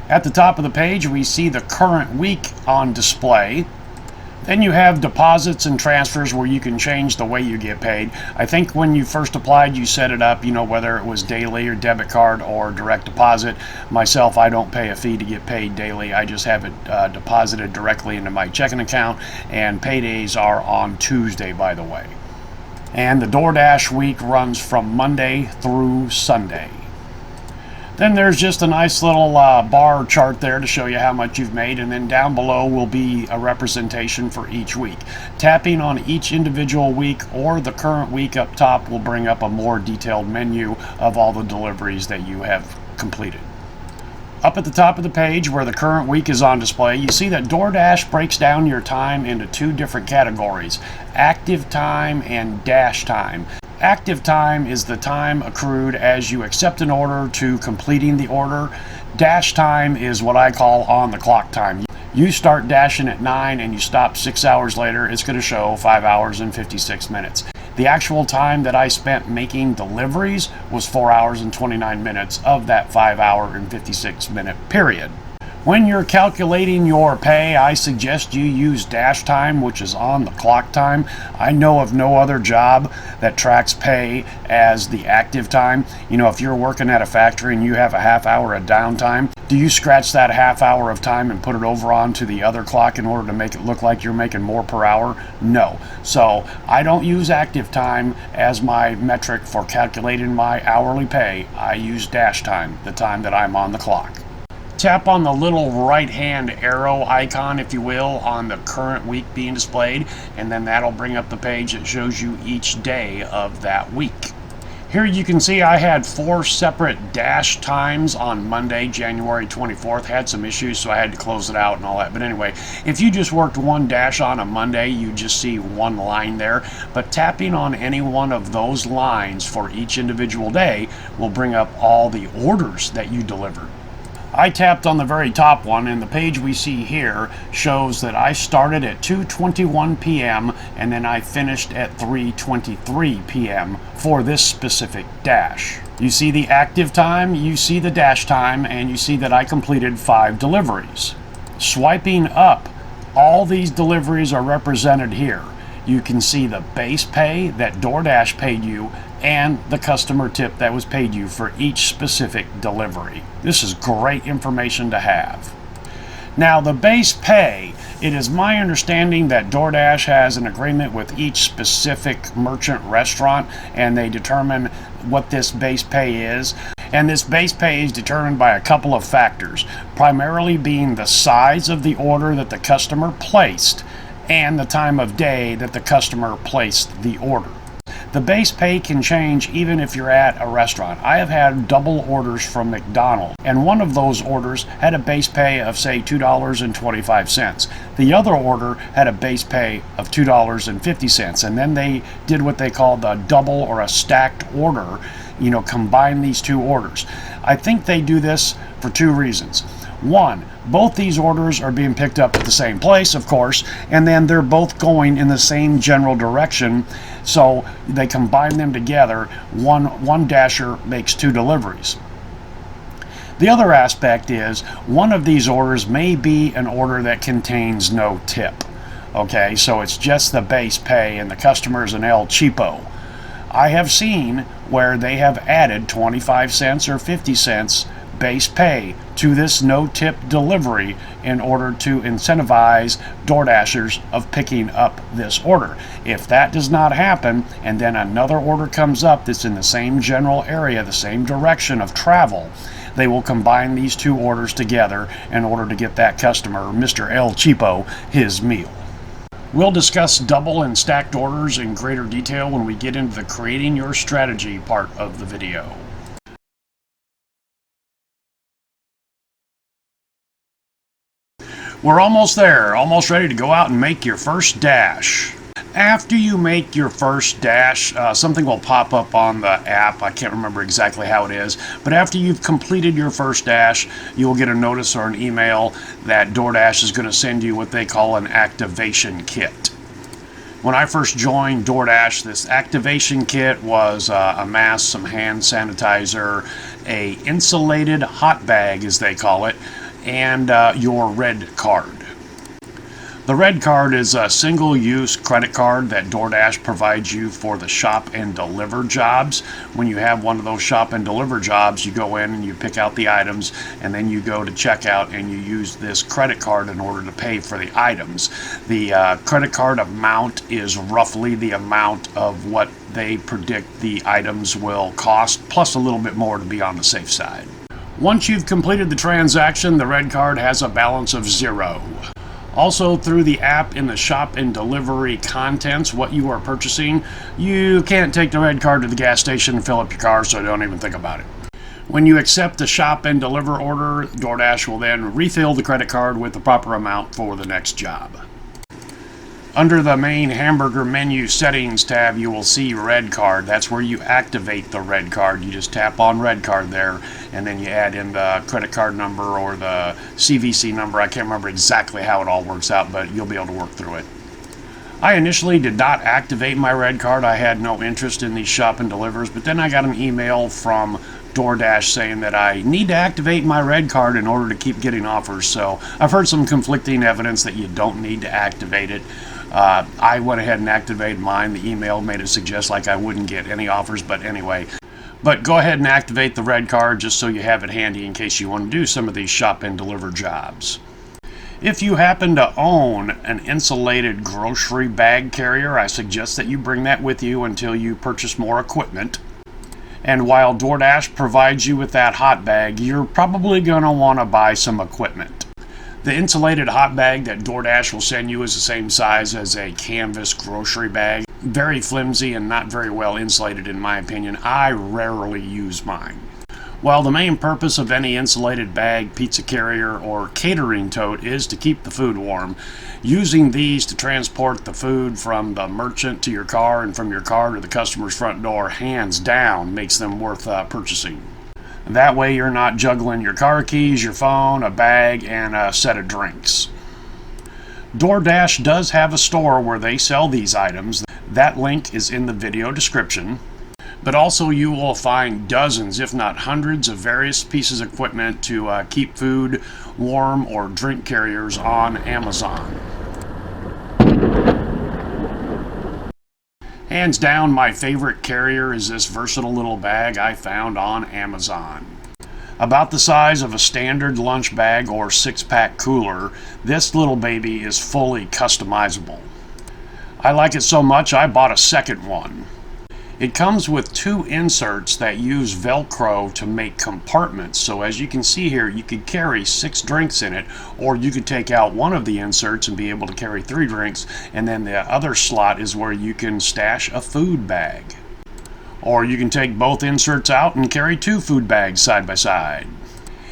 At the top of the page, we see the current week on display. Then you have deposits and transfers where you can change the way you get paid. I think when you first applied, you set it up, whether it was daily or debit card or direct deposit. Myself, I don't pay a fee to get paid daily. I just have it deposited directly into my checking account, and paydays are on Tuesday, by the way. And the DoorDash week runs from Monday through Sunday. Then there's just a nice little bar chart there to show you how much you've made, and then down below will be a representation for each week. Tapping on each individual week or the current week up top will bring up a more detailed menu of all the deliveries that you have completed. Up at the top of the page where the current week is on display, you see that DoorDash breaks down your time into 2 different categories: active time and dash time. Active time is the time accrued as you accept an order to completing the order. Dash time is what I call on the clock time. You start dashing at 9 and you stop 6 hours later, it's going to show 5 hours and 56 minutes. The actual time that I spent making deliveries was 4 hours and 29 minutes of that 5 hour and 56 minute period. When you're calculating your pay, I suggest you use dash time, which is on the clock time. I know of no other job that tracks pay as the active time. If you're working at a factory and you have a half hour of downtime, do you scratch that half hour of time and put it over onto the other clock in order to make it look like you're making more per hour? No. So I don't use active time as my metric for calculating my hourly pay. I use dash time, the time that I'm on the clock. Tap on the little right-hand arrow icon, if you will, on the current week being displayed, and then that'll bring up the page that shows you each day of that week. Here you can see I had 4 separate dash times on Monday, January 24th. Had some issues, so I had to close it out and all that. But anyway, if you just worked 1 dash on a Monday, you just see 1 line there. But tapping on any one of those lines for each individual day will bring up all the orders that you delivered. I tapped on the very top one, and the page we see here shows that I started at 2:21 p.m. and then I finished at 3:23 p.m. for this specific dash. You see the active time, you see the dash time, and you see that I completed 5 deliveries. Swiping up, all these deliveries are represented here. You can see the base pay that DoorDash paid you and the customer tip that was paid you for each specific delivery. This is great information to have. Now, the base pay, it is my understanding that DoorDash has an agreement with each specific merchant restaurant, and they determine what this base pay is. And this base pay is determined by a couple of factors, primarily being the size of the order that the customer placed and the time of day that the customer placed the order. The base pay can change even if you're at a restaurant. I have had double orders from McDonald's, and one of those orders had a base pay of, say, $2.25. The other order had a base pay of $2.50, and then they did what they called a double or a stacked order, combine these two orders. I think they do this for two reasons. One, both these orders are being picked up at the same place, of course, and then they're both going in the same general direction, so they combine them together. One dasher makes two deliveries. The other aspect is one of these orders may be an order that contains no tip. Okay, so it's just the base pay and the customer is an El Cheapo. I have seen where they have added 25 cents or 50 cents base pay to this no-tip delivery in order to incentivize DoorDashers of picking up this order. If that does not happen, and then another order comes up that's in the same general area, the same direction of travel, they will combine these two orders together in order to get that customer, Mr. El Cheapo, his meal. We'll discuss double and stacked orders in greater detail when we get into the creating your strategy part of the video. We're almost there, almost ready to go out and make your first dash. After you make your first dash, something will pop up on the app. I can't remember exactly how it is, but after you've completed your first dash, you'll get a notice or an email that DoorDash is going to send you what they call an activation kit. When I first joined DoorDash, this activation kit was a mask, some hand sanitizer, a insulated hot bag as they call it, and your red card. The red card is a single-use credit card that DoorDash provides you for the shop and deliver jobs. When you have one of those shop and deliver jobs, you go in and you pick out the items, and then you go to checkout and you use this credit card in order to pay for the items. The credit card amount is roughly the amount of what they predict the items will cost, plus a little bit more to be on the safe side. Once you've completed the transaction, the red card has a balance of 0. Also, through the app in the shop and delivery contents, what you are purchasing, you can't take the red card to the gas station and fill up your car, so don't even think about it. When you accept the shop and deliver order, DoorDash will then refill the credit card with the proper amount for the next job. Under the main hamburger menu settings tab, you will see red card. That's where you activate the red card. You just tap on red card there, and then you add in the credit card number or the CVC number. I can't remember exactly how it all works out, but you'll be able to work through it. I initially did not activate my red card. I had no interest in these shop and delivers, but then I got an email from DoorDash saying that I need to activate my red card in order to keep getting offers. So I've heard some conflicting evidence that you don't need to activate it. I went ahead and activated mine. The email made it suggest like I wouldn't get any offers, but anyway. But go ahead and activate the red card just so you have it handy in case you want to do some of these shop and deliver jobs. If you happen to own an insulated grocery bag carrier, I suggest that you bring that with you until you purchase more equipment. And while DoorDash provides you with that hot bag, you're probably going to want to buy some equipment. The insulated hot bag that DoorDash will send you is the same size as a canvas grocery bag. Very flimsy and not very well insulated in my opinion. I rarely use mine. While the main purpose of any insulated bag, pizza carrier, or catering tote is to keep the food warm, using these to transport the food from the merchant to your car and from your car to the customer's front door, hands down, makes them worth purchasing. That way you're not juggling your car keys, your phone, a bag, and a set of drinks. DoorDash does have a store where they sell these items. That link is in the video description. But also you will find dozens, if not hundreds, of various pieces of equipment to keep food warm or drink carriers on Amazon. Hands down, my favorite carrier is this versatile little bag I found on Amazon. About the size of a standard lunch bag or 6-pack cooler, this little baby is fully customizable. I like it so much I bought a second one. It comes with 2 inserts that use Velcro to make compartments. So as you can see here, you could carry 6 drinks in it, or you could take out one of the inserts and be able to carry 3 drinks, and then the other slot is where you can stash a food bag. Or you can take both inserts out and carry 2 food bags side by side.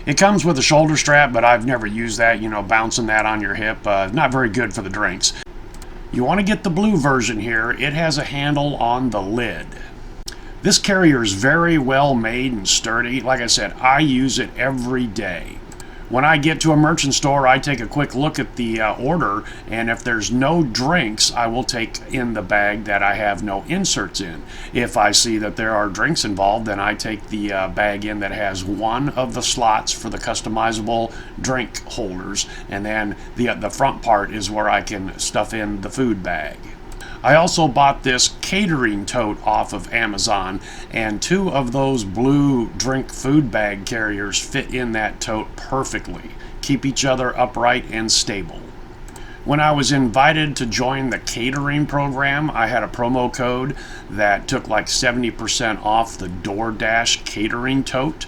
It comes with a shoulder strap, but I've never used that, bouncing that on your hip. Not very good for the drinks. You want to get the blue version here. It has a handle on the lid. This carrier is very well made and sturdy. Like I said, I use it every day. When I get to a merchant store, I take a quick look at the order, and if there's no drinks, I will take in the bag that I have no inserts in. If I see that there are drinks involved, then I take the bag in that has one of the slots for the customizable drink holders, and then the front part is where I can stuff in the food bag. I also bought this catering tote off of Amazon, and 2 of those blue drink food bag carriers fit in that tote perfectly. Keep each other upright and stable. When I was invited to join the catering program, I had a promo code that took like 70% off the Doordash catering tote,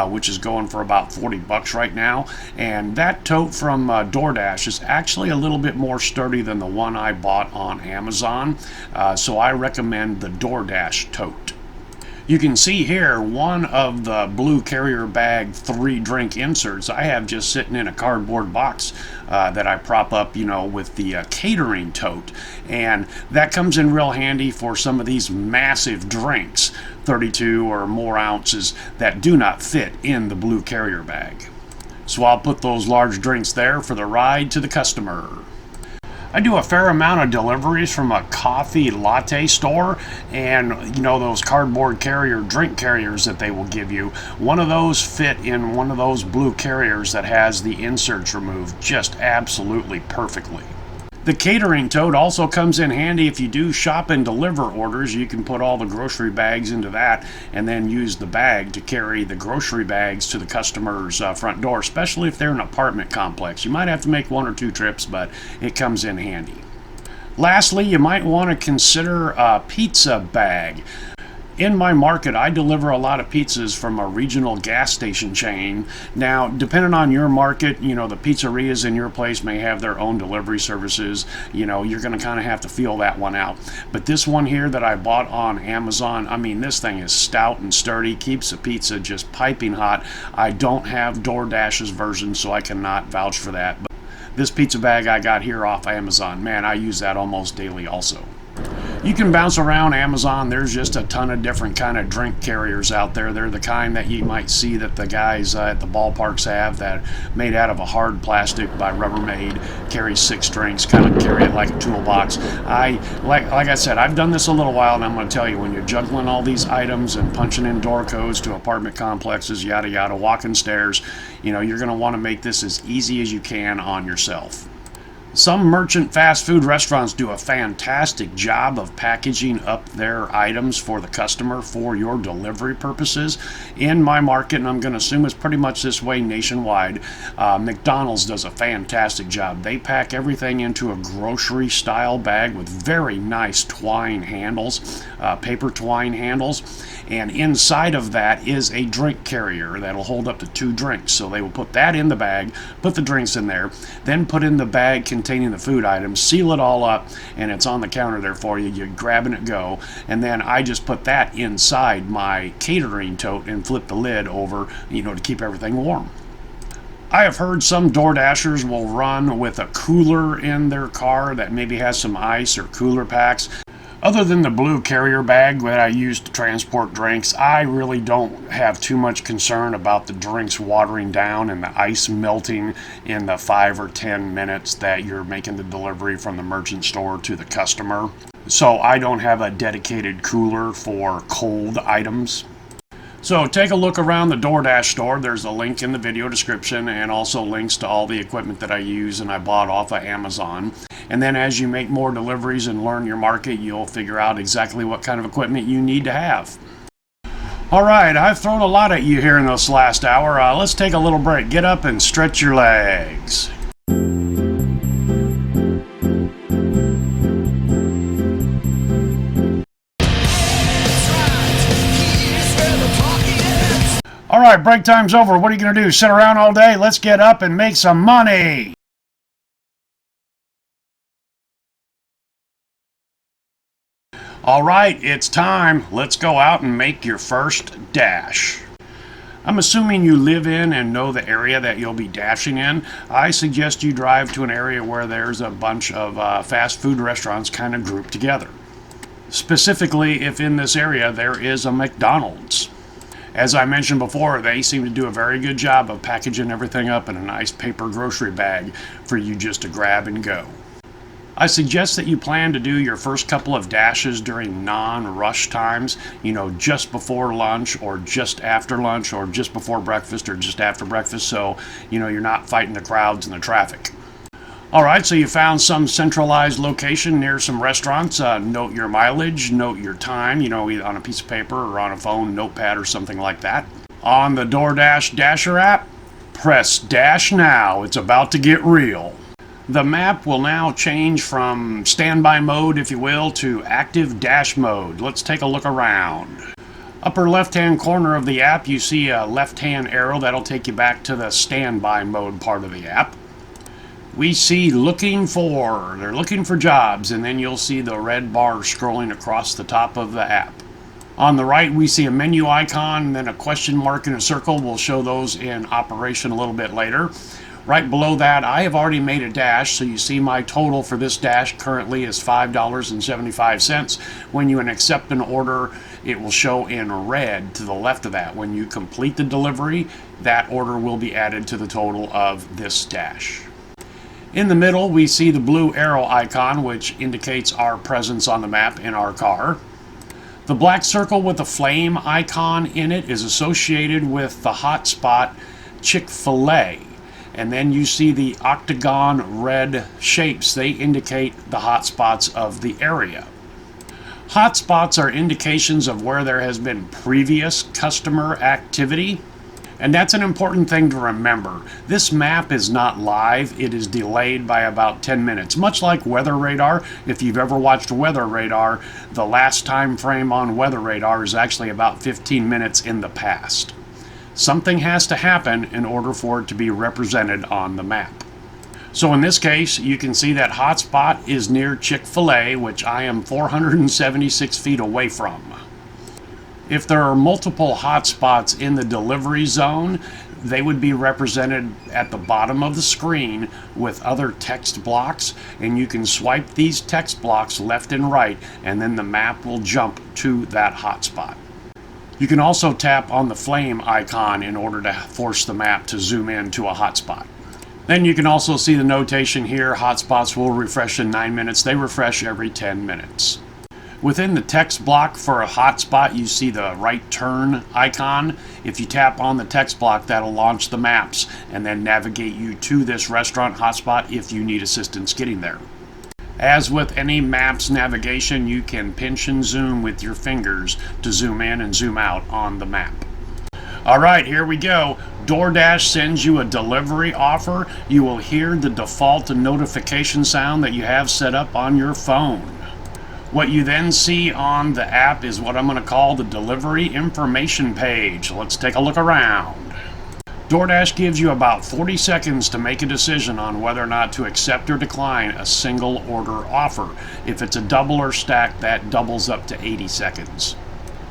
which is going for about $40 right now. And that tote from Doordash is actually a little bit more sturdy than the one I bought on Amazon, so I recommend the Doordash tote. You can see here one of the blue carrier bag 3 drink inserts I have just sitting in a cardboard box that I prop up, with the catering tote. And that comes in real handy for some of these massive drinks, 32 or more ounces, that do not fit in the blue carrier bag. So I'll put those large drinks there for the ride to the customer. I do a fair amount of deliveries from a coffee latte store, and those cardboard carrier drink carriers that they will give you, one of those fit in one of those blue carriers that has the inserts removed just absolutely perfectly. The catering tote also comes in handy if you do shop and deliver orders. You can put all the grocery bags into that and then use the bag to carry the grocery bags to the customer's front door, especially if they're in an apartment complex. You might have to make 1 or 2 trips, but it comes in handy. Lastly, you might want to consider a pizza bag. In my market, I deliver a lot of pizzas from a regional gas station chain. Now, depending on your market, the pizzerias in your place may have their own delivery services. You're going to kind of have to feel that one out. But this one here that I bought on Amazon, this thing is stout and sturdy, keeps the pizza just piping hot. I don't have DoorDash's version, so I cannot vouch for that. But this pizza bag I got here off Amazon, man, I use that almost daily also. You can bounce around Amazon. There's just a ton of different kind of drink carriers out there. They're the kind that you might see that the guys at the ballparks have, that made out of a hard plastic by Rubbermaid, carry 6 drinks, kind of carry it like a toolbox. Like I said, I've done this a little while, and I'm going to tell you, when you're juggling all these items and punching in door codes to apartment complexes, yada yada, walking stairs, you're going to want to make this as easy as you can on yourself. Some merchant fast food restaurants do a fantastic job of packaging up their items for the customer for your delivery purposes. In my market, and I'm going to assume it's pretty much this way nationwide, McDonald's does a fantastic job. They pack everything into a grocery style bag with very nice twine handles, paper twine handles, and inside of that is a drink carrier that'll hold up to 2 drinks. So they will put that in the bag, put the drinks in there, then put in the bag containing the food items, seal it all up, and it's on the counter there for you. You grab and go, and then I just put that inside my catering tote and flip the lid over, to keep everything warm. I have heard some DoorDashers will run with a cooler in their car that maybe has some ice or cooler packs. Other than the blue carrier bag that I use to transport drinks, I really don't have too much concern about the drinks watering down and the ice melting in the 5 or 10 minutes that you're making the delivery from the merchant store to the customer. So I don't have a dedicated cooler for cold items. So take a look around the Doordash store. There's a link in the video description, and also links to all the equipment that I use and I bought off of Amazon. And then as you make more deliveries and learn your market, you'll figure out exactly what kind of equipment you need to have. All right, I've thrown a lot at you here in this last hour. Let's take a little break. Get up and stretch your legs. All right, break time's over. What are you going to do? Sit around all day? Let's get up and make some money. All right, it's time. Let's go out and make your first dash. I'm assuming you live in and know the area that you'll be dashing in. I suggest you drive to an area where there's a bunch of fast food restaurants kind of grouped together. Specifically, if in this area there is a McDonald's. As I mentioned before, they seem to do a very good job of packaging everything up in a nice paper grocery bag for you just to grab and go. I suggest that you plan to do your first couple of dashes during non-rush times, just before lunch or just after lunch or just before breakfast or just after breakfast, so you're not fighting the crowds and the traffic. All right, so you found some centralized location near some restaurants. Note your mileage, note your time, either on a piece of paper or on a phone, notepad or something like that. On the Doordash Dasher app, press Dash now. It's about to get real. The map will now change from standby mode, if you will, to active dash mode. Let's take a look around. Upper left-hand corner of the app, you see a left-hand arrow that'll take you back to the standby mode part of the app. We see they're looking for jobs, and then you'll see the red bar scrolling across the top of the app. On the right, we see a menu icon, and then a question mark and a circle. We'll show those in operation a little bit later. Right below that, I have already made a dash, so you see my total for this dash currently is $5.75. When you accept an order, it will show in red to the left of that. When you complete the delivery, that order will be added to the total of this dash. In the middle, we see the blue arrow icon, which indicates our presence on the map in our car. The black circle with the flame icon in it is associated with the hotspot Chick-fil-A. And then you see the octagon red shapes. They indicate the hotspots of the area. Hotspots are indications of where there has been previous customer activity. And that's an important thing to remember. This map is not live. It is delayed by about 10 minutes. Much like weather radar. If you've ever watched weather radar, the last time frame on weather radar is actually about 15 minutes in the past. Something has to happen in order for it to be represented on the map. So in this case, you can see that hotspot is near Chick-fil-A, which I am 476 feet away from. If there are multiple hotspots in the delivery zone, they would be represented at the bottom of the screen with other text blocks, and you can swipe these text blocks left and right, and then the map will jump to that hotspot. You can also tap on the flame icon in order to force the map to zoom in to a hotspot. Then you can also see the notation here, hotspots will refresh in 9 minutes. They refresh every 10 minutes. Within the text block for a hotspot, you see the right turn icon. If you tap on the text block, that'll launch the maps and then navigate you to this restaurant hotspot if you need assistance getting there. As with any maps navigation, you can pinch and zoom with your fingers to zoom in and zoom out on the map. All right, here we go. DoorDash sends you a delivery offer. You will hear the default notification sound that you have set up on your phone. What you then see on the app is what I'm going to call the delivery information page. Let's take a look around. DoorDash gives you about 40 seconds to make a decision on whether or not to accept or decline a single order offer. If it's a double or stack, that doubles up to 80 seconds.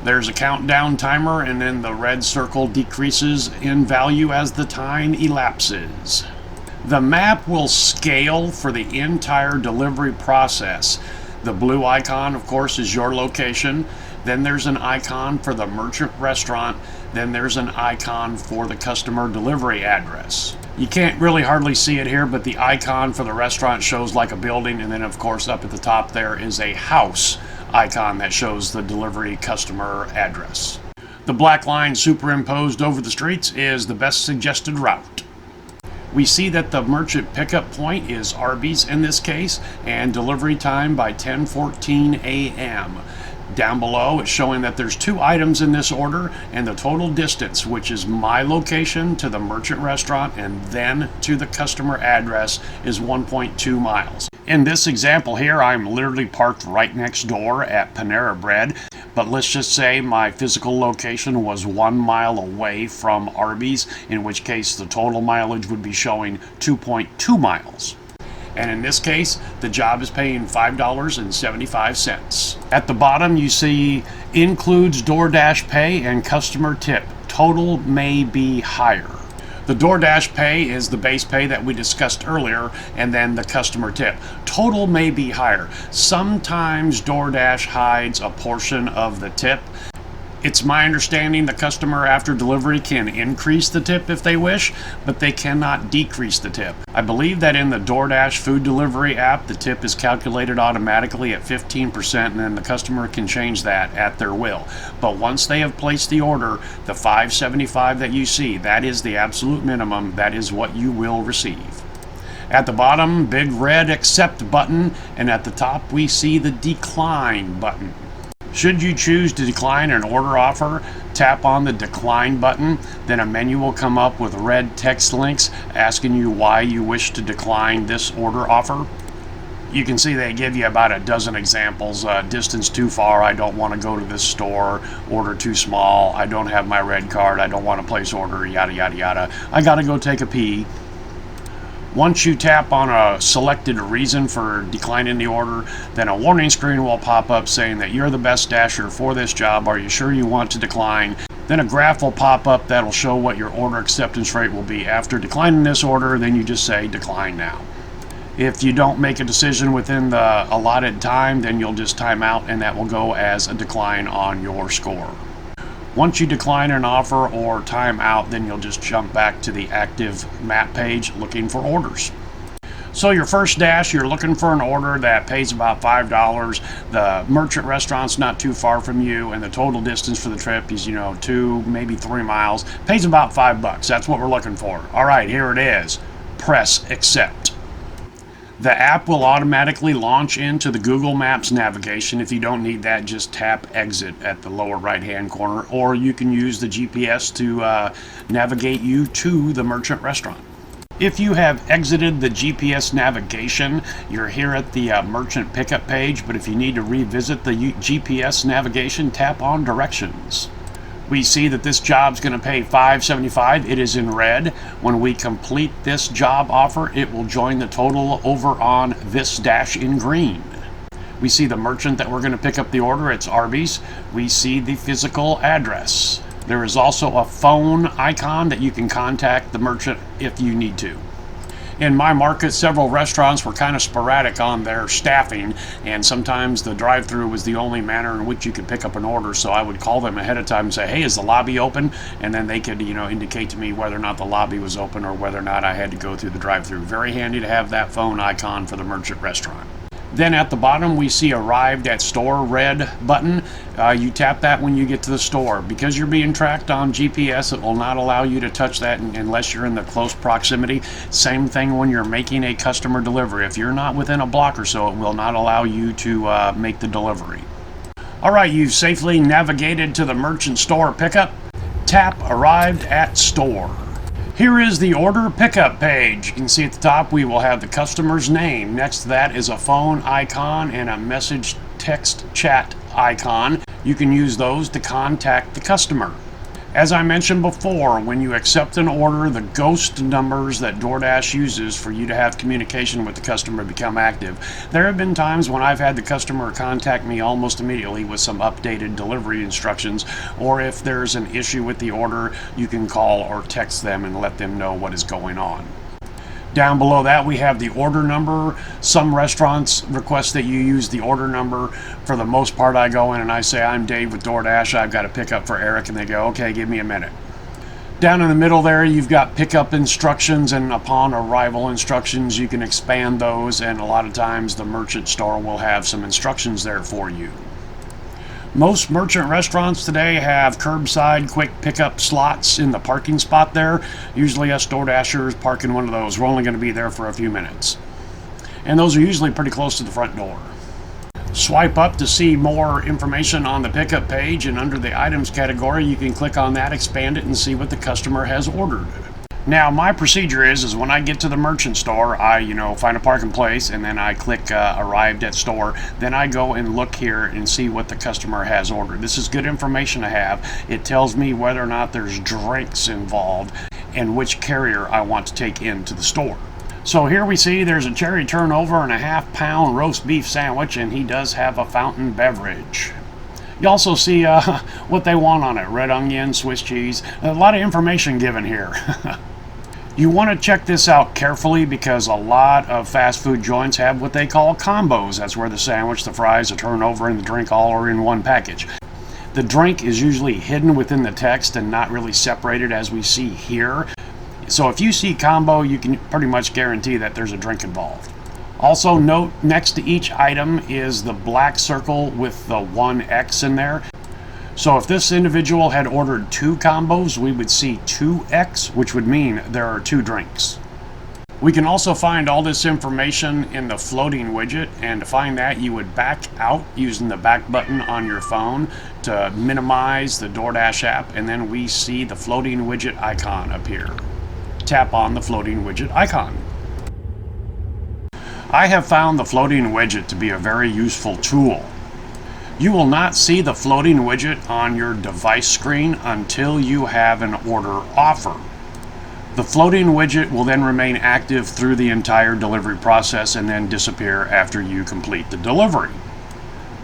There's a countdown timer, and then the red circle decreases in value as the time elapses. The map will scale for the entire delivery process. The blue icon, of course, is your location. Then there's an icon for the merchant restaurant. Then there's an icon for the customer delivery address. You can't really hardly see it here, but the icon for the restaurant shows like a building, and then of course up at the top there is a house icon that shows the delivery customer address. The black line superimposed over the streets is the best suggested route. We see that the merchant pickup point is Arby's in this case, and delivery time by 10:14 a.m. Down below, it's showing that there's 2 items in this order, and the total distance, which is my location to the merchant restaurant and then to the customer address, is 1.2 miles. In this example here, I'm literally parked right next door at Panera Bread, but let's just say my physical location was 1 mile away from Arby's, in which case the total mileage would be showing 2.2 miles. And in this case, the job is paying $5.75. At the bottom, you see includes DoorDash pay and customer tip. Total may be higher. The DoorDash pay is the base pay that we discussed earlier, and then the customer tip. Total may be higher. Sometimes DoorDash hides a portion of the tip. It's my understanding the customer after delivery can increase the tip if they wish, but they cannot decrease the tip. I believe that in the DoorDash food delivery app, the tip is calculated automatically at 15%, and then the customer can change that at their will. But once they have placed the order, the $5.75 that you see, that is the absolute minimum. That is what you will receive. At the bottom, big red accept button, and at the top we see the decline button. Should you choose to decline an order offer, tap on the decline button, then a menu will come up with red text links asking you why you wish to decline this order offer. You can see they give you about a dozen examples. Distance too far, I don't want to go to this store. Order too small, I don't have my red card, I don't want to place order, yada yada yada. I gotta go take a pee. Once you tap on a selected reason for declining the order, then a warning screen will pop up saying that you're the best dasher for this job. Are you sure you want to decline? Then a graph will pop up that'll show what your order acceptance rate will be after declining this order. Then you just say decline now. If you don't make a decision within the allotted time, then you'll just time out, and that will go as a decline on your score. Once you decline an offer or time out, then you'll just jump back to the active map page looking for orders. So your first dash, you're looking for an order that pays about $5. The merchant restaurant's not too far from you, and the total distance for the trip is, 2, maybe 3 miles. Pays about $5. That's what we're looking for. All right, here it is. Press accept. The app will automatically launch into the Google Maps navigation. If you don't need that, just tap exit at the lower right-hand corner, or you can use the GPS to navigate you to the merchant restaurant. If you have exited the GPS navigation, you're here at the merchant pickup page, but if you need to revisit the GPS navigation, tap on directions. We see that this job's going to pay $5.75. It is in red. When we complete this job offer, it will join the total over on this dash in green. We see the merchant that we're going to pick up the order. It's Arby's. We see the physical address. There is also a phone icon that you can contact the merchant if you need to. In my market, several restaurants were kind of sporadic on their staffing, and sometimes the drive-thru was the only manner in which you could pick up an order, so I would call them ahead of time and say, hey, is the lobby open? And then they could, indicate to me whether or not the lobby was open or whether or not I had to go through the drive-thru. Very handy to have that phone icon for the merchant restaurant. Then at the bottom, we see arrived at store red button. You tap that when you get to the store. Because you're being tracked on GPS, it will not allow you to touch that unless you're in the close proximity. Same thing when you're making a customer delivery. If you're not within a block or so, it will not allow you to make the delivery. All right, you've safely navigated to the merchant store pickup. Tap arrived at store. Here is the order pickup page. You can see at the top we will have the customer's name. Next to that is a phone icon and a message text chat icon. You can use those to contact the customer. As I mentioned before, when you accept an order, the ghost numbers that DoorDash uses for you to have communication with the customer become active. There have been times when I've had the customer contact me almost immediately with some updated delivery instructions, or if there's an issue with the order, you can call or text them and let them know what is going on. Down below that, we have the order number. Some restaurants request that you use the order number. For the most part, I go in and I say, I'm Dave with DoorDash. I've got a pickup for Eric. And they go, okay, give me a minute. Down in the middle there, you've got pickup instructions and upon arrival instructions. You can expand those, and a lot of times the merchant store will have some instructions there for you. Most merchant restaurants today have curbside quick pickup slots in the parking spot there. Usually us DoorDashers park in one of those. We're only going to be there for a few minutes. And those are usually pretty close to the front door. Swipe up to see more information on the pickup page, and under the items category you can click on that, expand it, and see what the customer has ordered. Now my procedure is when I get to the merchant store, I find a parking place, and then I click arrived at store. Then I go and look here and see what the customer has ordered. This is good information to have. It tells me whether or not there's drinks involved and which carrier I want to take into the store. So here we see there's a cherry turnover and a half-pound roast beef sandwich, and he does have a fountain beverage. You also see what they want on it: red onion, Swiss cheese. A lot of information given here. You want to check this out carefully because a lot of fast food joints have what they call combos. That's where the sandwich, the fries, the turnover, and the drink all are in one package. The drink is usually hidden within the text and not really separated as we see here. So if you see combo, you can pretty much guarantee that there's a drink involved. Also note, next to each item is the black circle with the 1X in there. So if this individual had ordered 2 combos, we would see 2X, which would mean there are 2 drinks. We can also find all this information in the floating widget, and to find that you would back out using the back button on your phone to minimize the Doordash app, and then we see the floating widget icon appear. Tap on the floating widget icon. I have found the floating widget to be a very useful tool. You will not see the floating widget on your device screen until you have an order offer. The floating widget will then remain active through the entire delivery process and then disappear after you complete the delivery.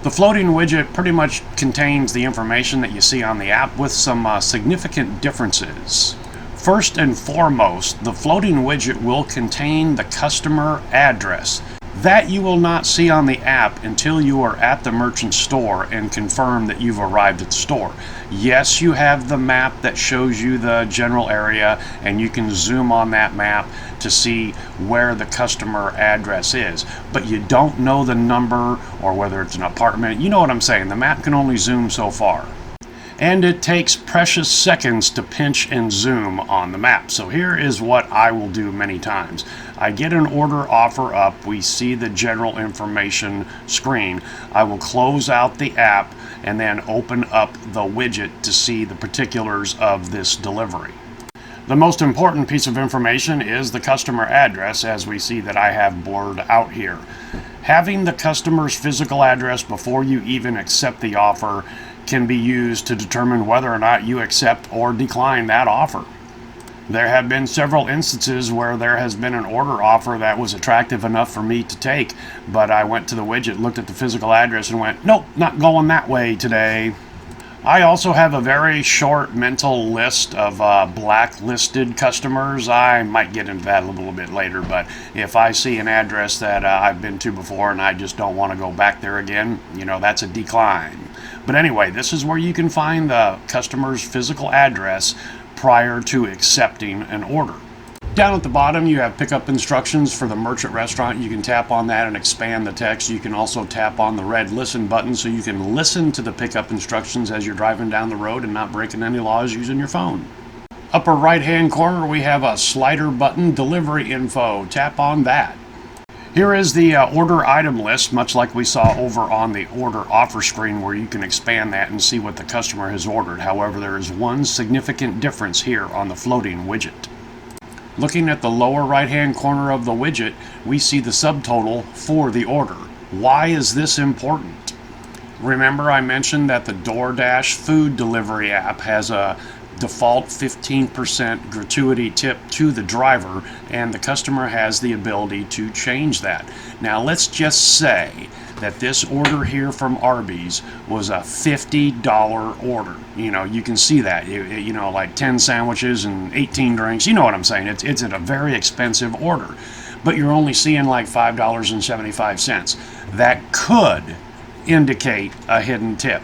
The floating widget pretty much contains the information that you see on the app with some significant differences. First and foremost, the floating widget will contain the customer address. That you will not see on the app until you are at the merchant store and confirm that you've arrived at the store. Yes, you have the map that shows you the general area, and you can zoom on that map to see where the customer address is, but you don't know the number or whether it's an apartment. You know what I'm saying. The map can only zoom so far. And it takes precious seconds to pinch and zoom on the map. So here is what I will do many times. I get an order offer up, we see the general information screen. I will close out the app and then open up the widget to see the particulars of this delivery. The most important piece of information is the customer address, as we see that I have blurred out here. Having the customer's physical address before you even accept the offer can be used to determine whether or not you accept or decline that offer. There have been several instances where there has been an order offer that was attractive enough for me to take, but I went to the widget, looked at the physical address, and went, nope, not going that way today. I also have a very short mental list of blacklisted customers. I might get into that a little bit later, but if I see an address that I've been to before and I just don't want to go back there again, that's a decline. But anyway, this is where you can find the customer's physical address prior to accepting an order. Down at the bottom, you have pickup instructions for the merchant restaurant. You can tap on that and expand the text. You can also tap on the red listen button so you can listen to the pickup instructions as you're driving down the road and not breaking any laws using your phone. Upper right hand corner, we have a slider button, delivery info. Tap on that. Here is the order item list, much like we saw over on the order offer screen, where you can expand that and see what the customer has ordered. However, there is one significant difference here on the floating widget. Looking at the lower right hand corner of the widget, we see the subtotal for the order. Why is this important? Remember I mentioned that the Doordash food delivery app has a default 15% gratuity tip to the driver, and the customer has the ability to change that. Now let's just say that this order here from Arby's was a $50 order. You can see that, like 10 sandwiches and 18 drinks. You know what I'm saying? It's a very expensive order, but you're only seeing like $5.75. That could indicate a hidden tip.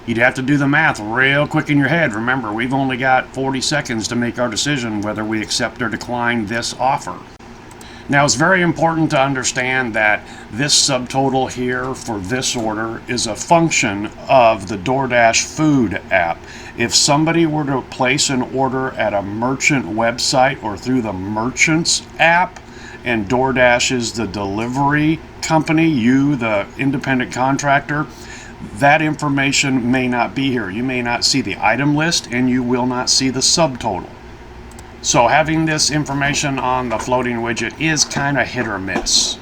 You'd have to do the math real quick in your head. Remember, we've only got 40 seconds to make our decision whether we accept or decline this offer. Now, it's very important to understand that this subtotal here for this order is a function of the Doordash food app. If somebody were to place an order at a merchant website or through the merchant's app, and DoorDash is the delivery company, you, the independent contractor, that information may not be here. You may not see the item list, and you will not see the subtotal. So having this information on the floating widget is kind of hit or miss.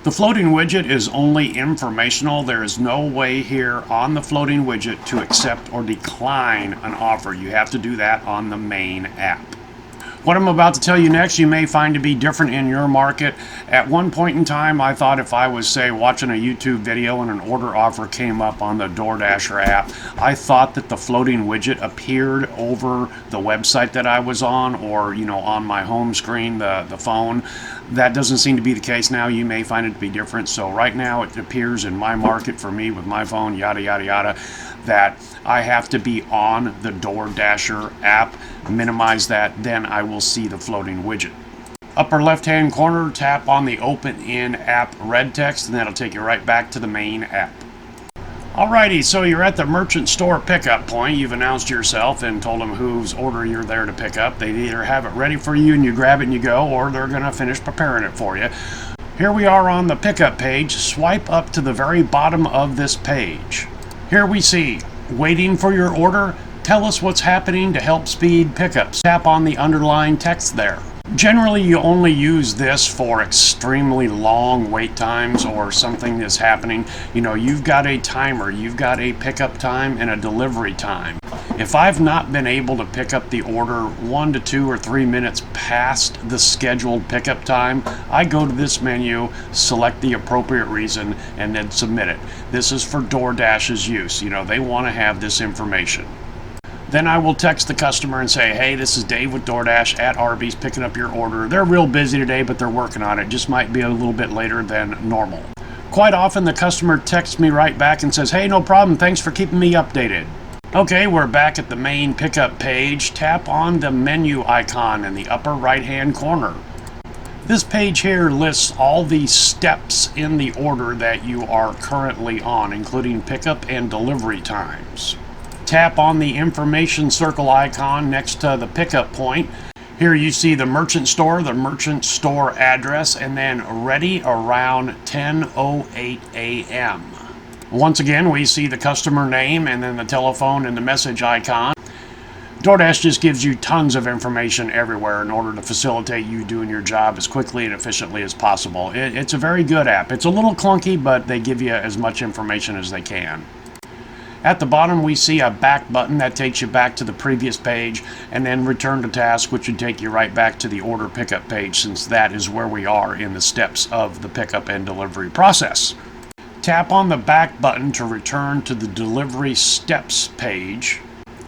The floating widget is only informational. There is no way here on the floating widget to accept or decline an offer. You have to do that on the main app. What I'm about to tell you next, you may find to be different in your market. At one point in time, I thought if I was, say, watching a YouTube video and an order offer came up on the DoorDasher app, I thought that the floating widget appeared over the website that I was on, or, on my home screen, the phone. That doesn't seem to be the case now. You may find it to be different. So right now it appears in my market for me with my phone, yada, yada, yada, that I have to be on the DoorDasher app, minimize that, then I will see the floating widget. Upper left-hand corner, tap on the Open in App red text, and that'll take you right back to the main app. Alrighty, so you're at the merchant store pickup point. You've announced yourself and told them whose order you're there to pick up. They either have it ready for you and you grab it and you go, or they're going to finish preparing it for you. Here we are on the pickup page. Swipe up to the very bottom of this page. Here we see, waiting for your order. Tell us what's happening to help speed pickups. Tap on the underlying text there. Generally, you only use this for extremely long wait times or something that's happening. You've got a timer, you've got a pickup time and a delivery time. If I've not been able to pick up the order 1 to 2 or 3 minutes past the scheduled pickup time, I go to this menu, select the appropriate reason, and then submit it. This is for DoorDash's use. They want to have this information. Then I will text the customer and say, hey, this is Dave with DoorDash at Arby's picking up your order. They're real busy today, but they're working on it. Just might be a little bit later than normal. Quite often the customer texts me right back and says, hey, no problem, thanks for keeping me updated. Okay, we're back at the main pickup page. Tap on the menu icon in the upper right-hand corner. This page here lists all the steps in the order that you are currently on, including pickup and delivery times. Tap on the information circle icon next to the pickup point. Here you see the merchant store address, and then ready around 10:08 a.m. Once again, we see the customer name and then the telephone and the message icon. DoorDash just gives you tons of information everywhere in order to facilitate you doing your job as quickly and efficiently as possible. It's a very good app. It's a little clunky, but they give you as much information as they can. At the bottom, we see a back button that takes you back to the previous page, and then return to task, which would take you right back to the order pickup page, since that is where we are in the steps of the pickup and delivery process. Tap on the back button to return to the delivery steps page.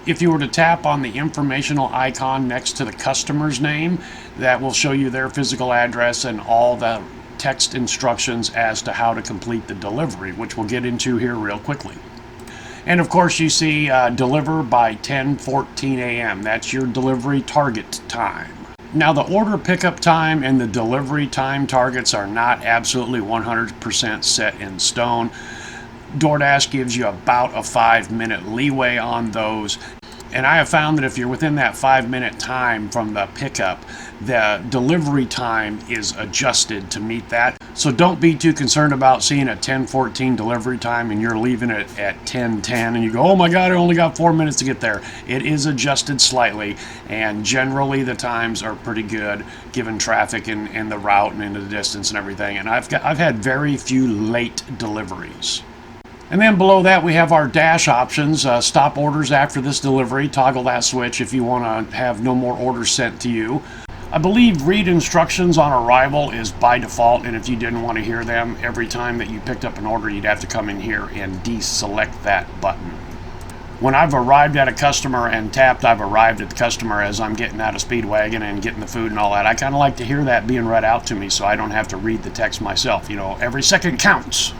If you were to tap on the informational icon next to the customer's name, that will show you their physical address and all the text instructions as to how to complete the delivery, which we'll get into here real quickly. And of course you see deliver by 10:14 a.m. That's your delivery target time. Now the order pickup time and the delivery time targets are not absolutely 100% set in stone. DoorDash gives you about a 5-minute leeway on those. And I have found that if you're within that 5-minute time from the pickup, the delivery time is adjusted to meet that. So don't be too concerned about seeing a 10:14 delivery time and you're leaving it at 10:10 and you go, oh my God, I only got 4 minutes to get there. It is adjusted slightly, and generally the times are pretty good given traffic and the route and the distance and everything. And I've had very few late deliveries. And then below that we have our dash options. Stop orders after this delivery. Toggle that switch if you want to have no more orders sent to you. I believe read instructions on arrival is by default, and if you didn't want to hear them every time that you picked up an order, you'd have to come in here and deselect that button. When I've arrived at a customer and tapped I've arrived at the customer as I'm getting out of Speedwagon and getting the food and all that, I kind of like to hear that being read out to me so I don't have to read the text myself. Every second counts.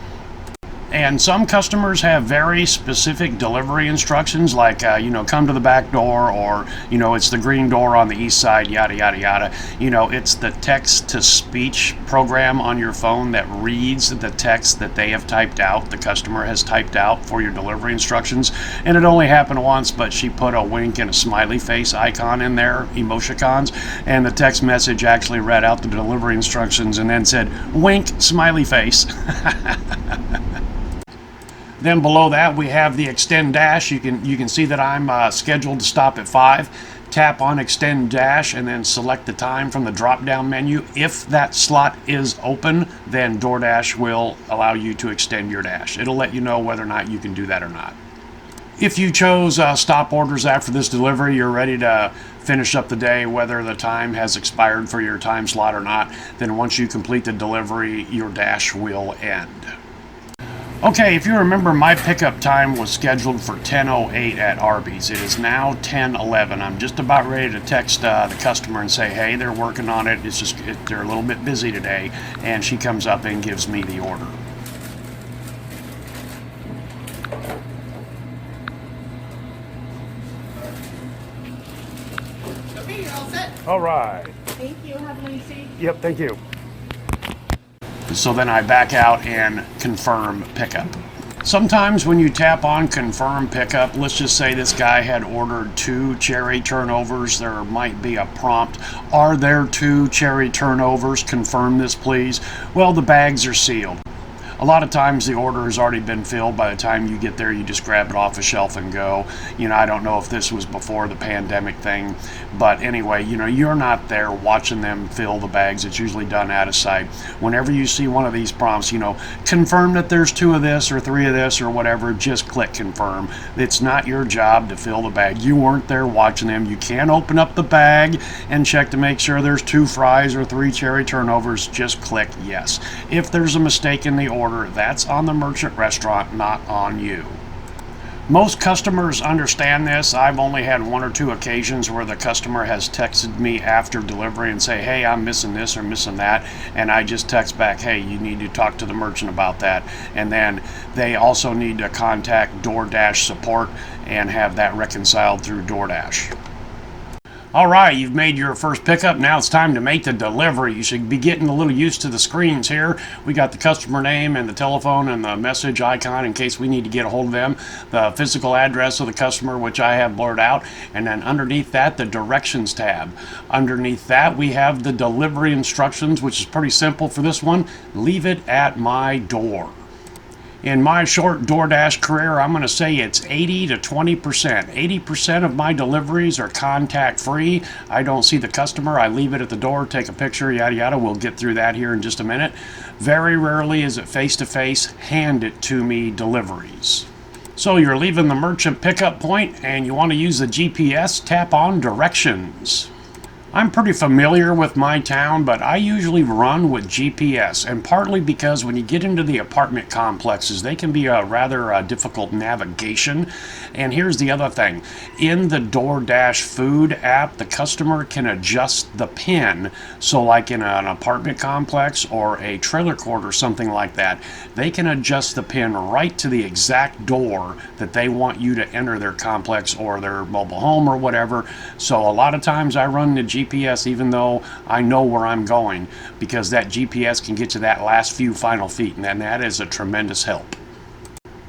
And some customers have very specific delivery instructions, like, come to the back door, or, it's the green door on the east side, yada, yada, yada. It's the text-to-speech program on your phone that reads the text that they have typed out, the customer has typed out for your delivery instructions. And it only happened once, but she put a wink and a smiley face icon in there, emoticons, and the text message actually read out the delivery instructions and then said, wink, smiley face. Then below that we have the extend dash. You can see that I'm scheduled to stop at 5. Tap on extend dash and then select the time from the drop down menu. If that slot is open, then DoorDash will allow you to extend your dash. It'll let you know whether or not you can do that or not. If you chose stop orders after this delivery, you're ready to finish up the day, whether the time has expired for your time slot or not. Then once you complete the delivery, your dash will end. Okay, if you remember, my pickup time was scheduled for 10:08 at Arby's. It is now 10:11. I'm just about ready to text the customer and say, hey, they're working on it. It's just they're a little bit busy today. And she comes up and gives me the order. Okay, you're all set. All right. Thank you. Have a nice day. Yep, thank you. So then I back out and confirm pickup. Sometimes when you tap on confirm pickup, let's just say this guy had ordered 2 cherry turnovers, there might be a prompt, are there 2 cherry turnovers? Confirm this please. Well, the bags are sealed. A lot of times the order has already been filled. By the time you get there, you just grab it off a shelf and go. I don't know if this was before the pandemic thing, but anyway, you're not there watching them fill the bags. It's usually done out of sight. Whenever you see one of these prompts, confirm that there's 2 of this or 3 of this or whatever, just click confirm. It's not your job to fill the bag. You weren't there watching them. You can open up the bag and check to make sure there's 2 fries or 3 cherry turnovers. Just click yes. If there's a mistake in the order, that's on the merchant restaurant, not on you. Most customers understand this. I've only had 1 or 2 occasions where the customer has texted me after delivery and say, hey, I'm missing this or missing that, and I just text back, hey, you need to talk to the merchant about that. And then they also need to contact DoorDash support and have that reconciled through DoorDash. All right, you've made your first pickup. Now it's time to make the delivery. You should be getting a little used to the screens here. We got the customer name and the telephone and the message icon in case we need to get a hold of them. The physical address of the customer, which I have blurred out. And then underneath that, the directions tab. Underneath that, we have the delivery instructions, which is pretty simple for this one. Leave it at my door. In my short DoorDash career, I'm going to say it's 80 to 20%. 80% of my deliveries are contact-free. I don't see the customer. I leave it at the door, take a picture, yada, yada. We'll get through that here in just a minute. Very rarely is it face-to-face, hand it to me deliveries. So you're leaving the merchant pickup point and you want to use the GPS, tap on directions. I'm pretty familiar with my town, but I usually run with GPS, and partly because when you get into the apartment complexes, they can be a rather difficult navigation. And here's the other thing. In the DoorDash food app, the customer can adjust the PIN. So like in an apartment complex or a trailer court or something like that, they can adjust the PIN right to the exact door that they want you to enter their complex or their mobile home or whatever. So a lot of times I run the GPS even though I know where I'm going, because that GPS can get you that last few final feet, and that is a tremendous help.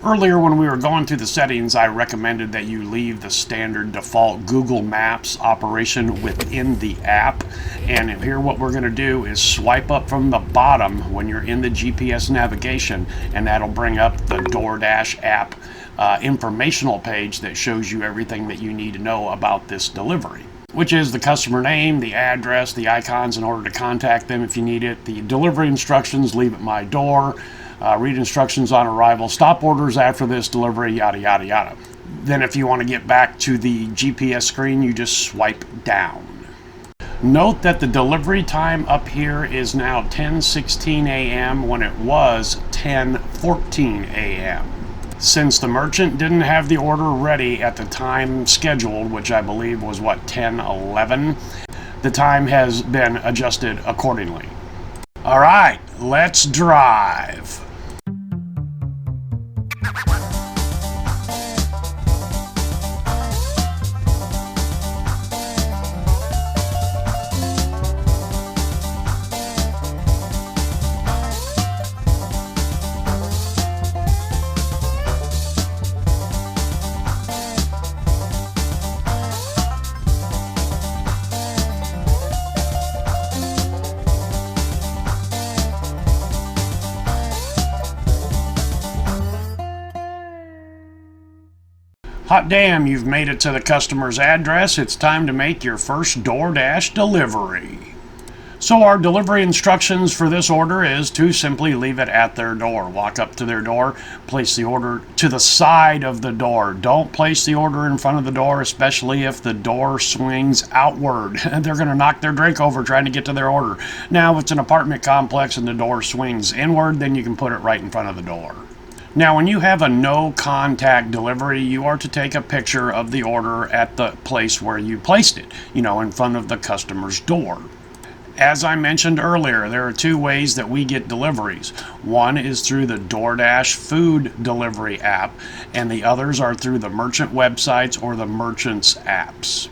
Earlier when we were going through the settings, I recommended that you leave the standard default Google Maps operation within the app. And here what we're going to do is swipe up from the bottom when you're in the GPS navigation, and that'll bring up the DoorDash app informational page that shows you everything that you need to know about this delivery, which is the customer name, the address, the icons in order to contact them if you need it, the delivery instructions, leave at my door, read instructions on arrival, stop orders after this delivery, yada, yada, yada. Then if you want to get back to the GPS screen, you just swipe down. Note that the delivery time up here is now 10:16 a.m. when it was 10:14 a.m. Since the merchant didn't have the order ready at the time scheduled, which I believe was 10:11, the time has been adjusted accordingly. All right, let's drive. Hot damn, you've made it to the customer's address. It's time to make your first DoorDash delivery. So our delivery instructions for this order is to simply leave it at their door. Walk up to their door, place the order to the side of the door. Don't place the order in front of the door, especially if the door swings outward. They're going to knock their drink over trying to get to their order. Now, if it's an apartment complex and the door swings inward, then you can put it right in front of the door. Now, when you have a no contact delivery, you are to take a picture of the order at the place where you placed it, in front of the customer's door. As I mentioned earlier, there are two ways that we get deliveries. One is through the DoorDash food delivery app, and the others are through the merchant websites or the merchant's apps.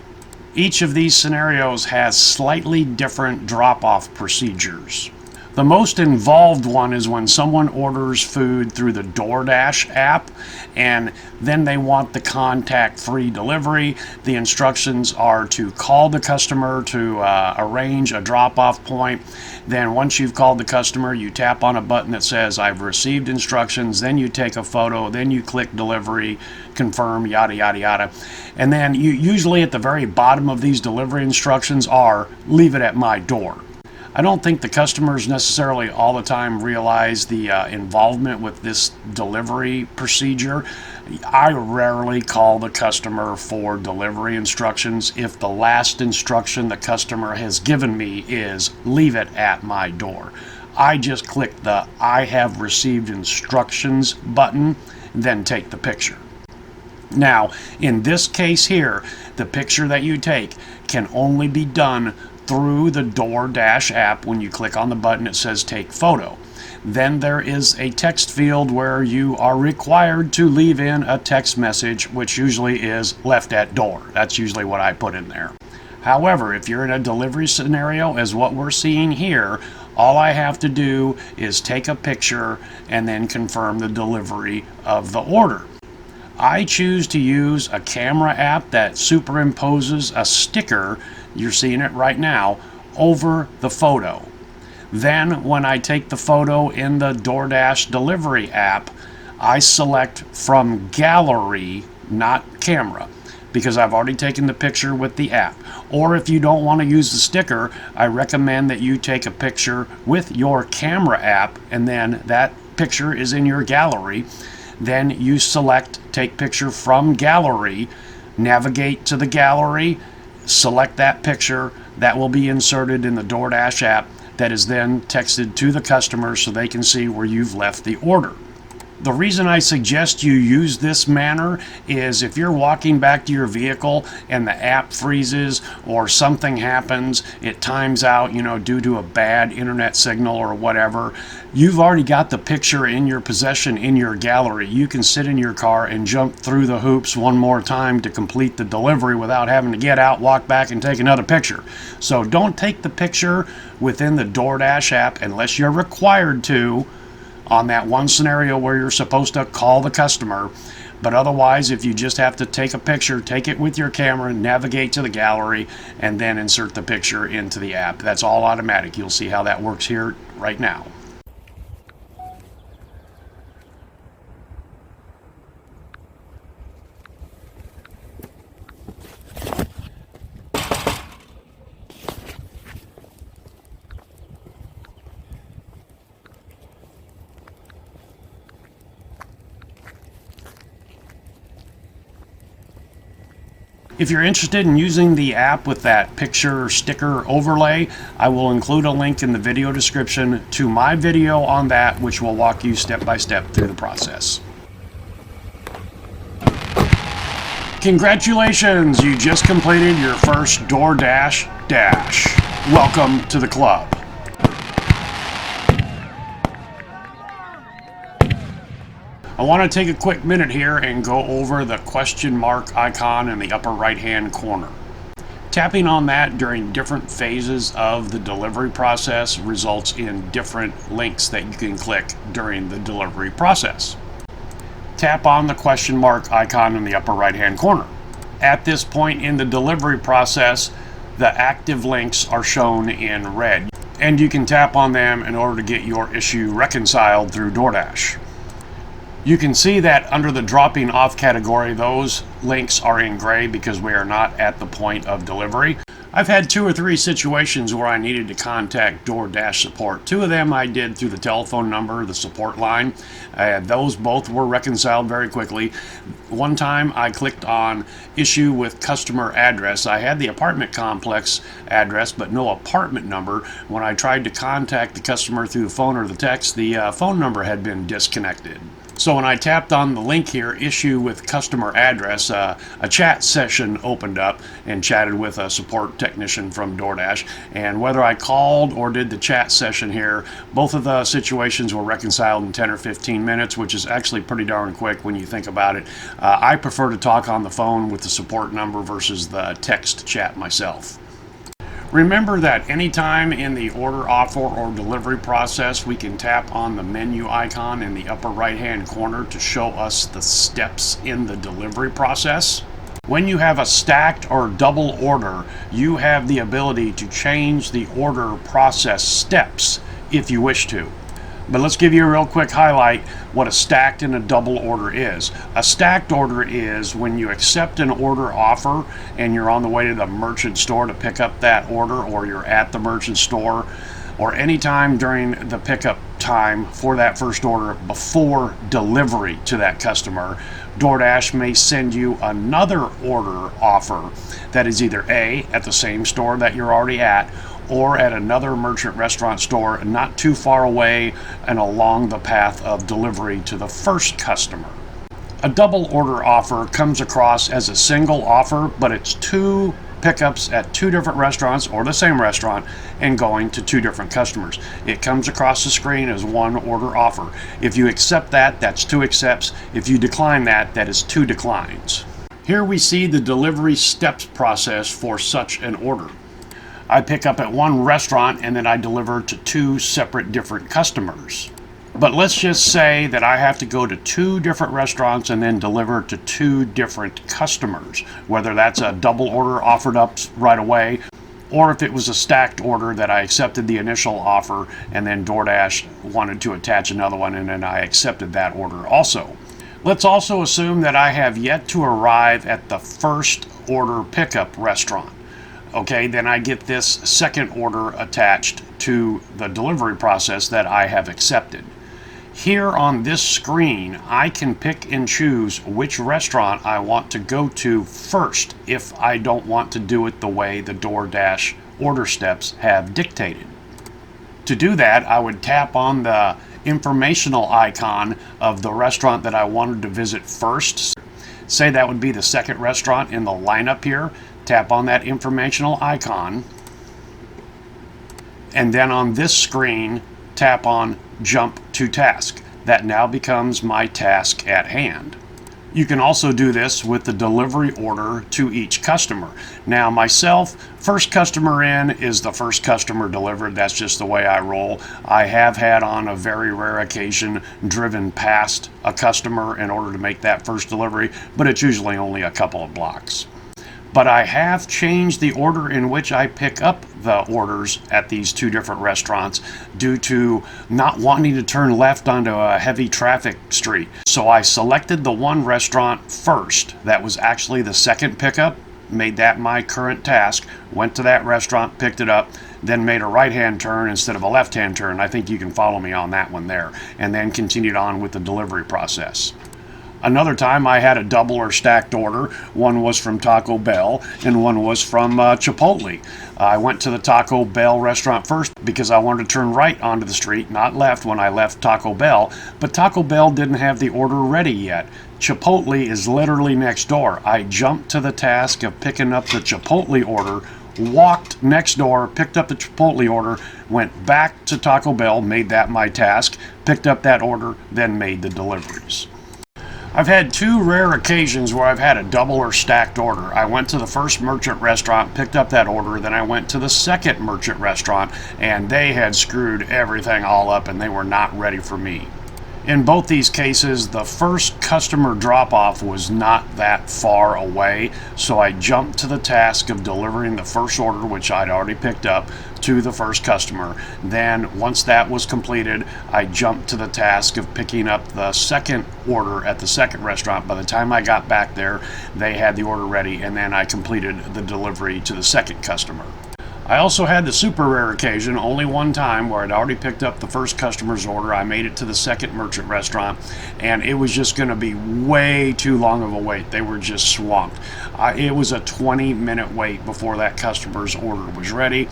Each of these scenarios has slightly different drop-off procedures. The most involved one is when someone orders food through the Doordash app and then they want the contact-free delivery. The instructions are to call the customer to arrange a drop-off point. Then once you've called the customer, you tap on a button that says, "I've received instructions." Then you take a photo, then you click delivery, confirm, yada, yada, yada. And then you usually at the very bottom of these delivery instructions are, "Leave it at my door." I don't think the customers necessarily all the time realize the involvement with this delivery procedure. I rarely call the customer for delivery instructions if the last instruction the customer has given me is "leave it at my door." I just click the "I have received instructions" button, then take the picture. Now, in this case here, the picture that you take can only be done through the DoorDash app. When you click on the button, it says "Take photo." Then there is a text field where you are required to leave in a text message, which usually is "left at door." That's usually what I put in there. However, if you're in a delivery scenario as what we're seeing here, all I have to do is take a picture and then confirm the delivery of the order. I choose to use a camera app that superimposes a sticker, you're seeing it right now, over the photo. Then when I take the photo in the DoorDash delivery app, I select from gallery, not camera, because I've already taken the picture with the app. Or if you don't want to use the sticker, I recommend that you take a picture with your camera app, and then that picture is in your gallery. Then you select take picture from gallery, navigate to the gallery, select that picture. That will be inserted in the DoorDash app, that is then texted to the customer so they can see where you've left the order. The reason I suggest you use this manner is if you're walking back to your vehicle and the app freezes or something happens, it times out, due to a bad internet signal or whatever, you've already got the picture in your possession in your gallery. You can sit in your car and jump through the hoops one more time to complete the delivery without having to get out, walk back, and take another picture. So don't take the picture within the DoorDash app unless you're required to, on that one scenario where you're supposed to call the customer. But otherwise, if you just have to take a picture, take it with your camera, navigate to the gallery, and then insert the picture into the app. That's all automatic. You'll see how that works here right now. If you're interested in using the app with that picture sticker overlay, I will include a link in the video description to my video on that, which will walk you step by step through the process. Congratulations! You just completed your first DoorDash dash. Welcome to the club. I want to take a quick minute here and go over the question mark icon in the upper right hand corner. Tapping on that during different phases of the delivery process results in different links that you can click during the delivery process. Tap on the question mark icon in the upper right hand corner. At this point in the delivery process, the active links are shown in red, and you can tap on them in order to get your issue reconciled through DoorDash. You can see that under the dropping off category, those links are in gray because we are not at the point of delivery. I've had 2 or 3 situations where I needed to contact Doordash support. 2 of them I did through the telephone number, the support line. Those both were reconciled very quickly. One time I clicked on issue with customer address. I had the apartment complex address but no apartment number. When I tried to contact the customer through the phone or the text, the phone number had been disconnected. So when I tapped on the link here, issue with customer address, a chat session opened up and chatted with a support technician from Doordash. And whether I called or did the chat session here, both of the situations were reconciled in 10 or 15 minutes, which is actually pretty darn quick when you think about it. I prefer to talk on the phone with the support number versus the text chat myself. Remember that anytime in the order, offer, or delivery process, we can tap on the menu icon in the upper right-hand corner to show us the steps in the delivery process. When you have a stacked or double order, you have the ability to change the order process steps if you wish to. But let's give you a real quick highlight what a stacked and a double order is. A stacked order is when you accept an order offer and you're on the way to the merchant store to pick up that order, or you're at the merchant store, or anytime during the pickup time for that first order before delivery to that customer. Doordash may send you another order offer that is either A, at the same store that you're already at, or at another merchant restaurant store not too far away and along the path of delivery to the first customer. A double order offer comes across as a single offer, but it's 2 pickups at 2 different restaurants or the same restaurant and going to 2 different customers. It comes across the screen as 1 order offer. If you accept that, that's 2 accepts. If you decline that, that is 2 declines. Here we see the delivery steps process for such an order. I pick up at 1 restaurant and then I deliver to 2 separate different customers. But let's just say that I have to go to 2 different restaurants and then deliver to 2 different customers, whether that's a double order offered up right away, or if it was a stacked order that I accepted the initial offer and then Doordash wanted to attach another one and then I accepted that order also. Let's also assume that I have yet to arrive at the first order pickup restaurant. Okay, then I get this second order attached to the delivery process that I have accepted. Here on this screen, I can pick and choose which restaurant I want to go to first if I don't want to do it the way the Doordash order steps have dictated. To do that, I would tap on the informational icon of the restaurant that I wanted to visit first. Say that would be the second restaurant in the lineup here. Tap on that informational icon, and then on this screen tap on jump to task. That now becomes my task at hand. You can also do this with the delivery order to each customer. Now myself, first customer in is the first customer delivered. That's just the way I roll. I have had on a very rare occasion driven past a customer in order to make that first delivery, but it's usually only a couple of blocks. But I have changed the order in which I pick up the orders at these 2 different restaurants due to not wanting to turn left onto a heavy traffic street. So I selected the 1 restaurant first. That was actually the second pickup, made that my current task, went to that restaurant, picked it up, then made a right-hand turn instead of a left-hand turn. I think you can follow me on that one there. And then continued on with the delivery process. Another time I had a double or stacked order. One was from Taco Bell and one was from Chipotle. I went to the Taco Bell restaurant first because I wanted to turn right onto the street, not left when I left Taco Bell, but Taco Bell didn't have the order ready yet. Chipotle is literally next door. I jumped to the task of picking up the Chipotle order, walked next door, picked up the Chipotle order, went back to Taco Bell, made that my task, picked up that order, then made the deliveries. I've had 2 rare occasions where I've had a double or stacked order. I went to the first merchant restaurant, picked up that order, then I went to the second merchant restaurant, and they had screwed everything all up and they were not ready for me. In both these cases, the first customer drop-off was not that far away, so I jumped to the task of delivering the first order, which I'd already picked up, to the first customer. Then, once that was completed, I jumped to the task of picking up the second order at the second restaurant. By the time I got back there, they had the order ready, and then I completed the delivery to the second customer. I also had the super rare occasion, only one time, where I'd already picked up the first customer's order. I made it to the second merchant restaurant, and it was just going to be way too long of a wait. They were just swamped. It was a 20-minute wait before that customer's order was ready.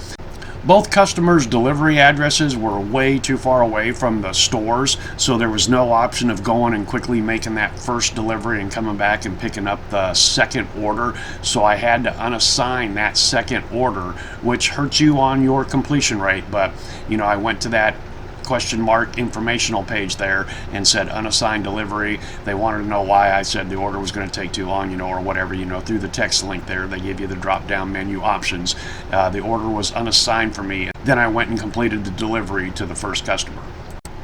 Both customers' delivery addresses were way too far away from the stores, so there was no option of going and quickly making that first delivery and coming back and picking up the second order. So I had to unassign that second order, which hurts you on your completion rate. But, I went to that question mark informational page there and said unassigned delivery. They wanted to know why I said the order was going to take too long, or whatever, through the text link there. They give you the drop down menu options. The order was unassigned for me. Then I went and completed the delivery to the first customer.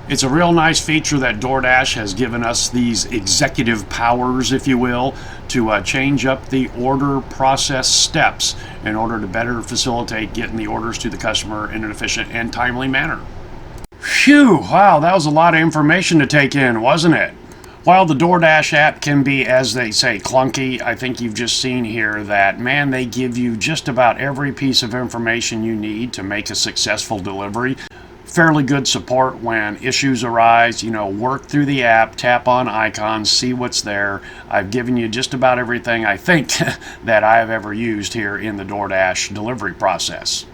It's a real nice feature that Doordash has given us, these executive powers, if you will, to change up the order process steps in order to better facilitate getting the orders to the customer in an efficient and timely manner. Phew, wow, that was a lot of information to take in, wasn't it? While the Doordash app can be, as they say, clunky, I think you've just seen here that, man, they give you just about every piece of information you need to make a successful delivery. Fairly good support when issues arise. Work through the app, tap on icons, see what's there. I've given you just about everything I think that I've ever used here in the Doordash delivery process.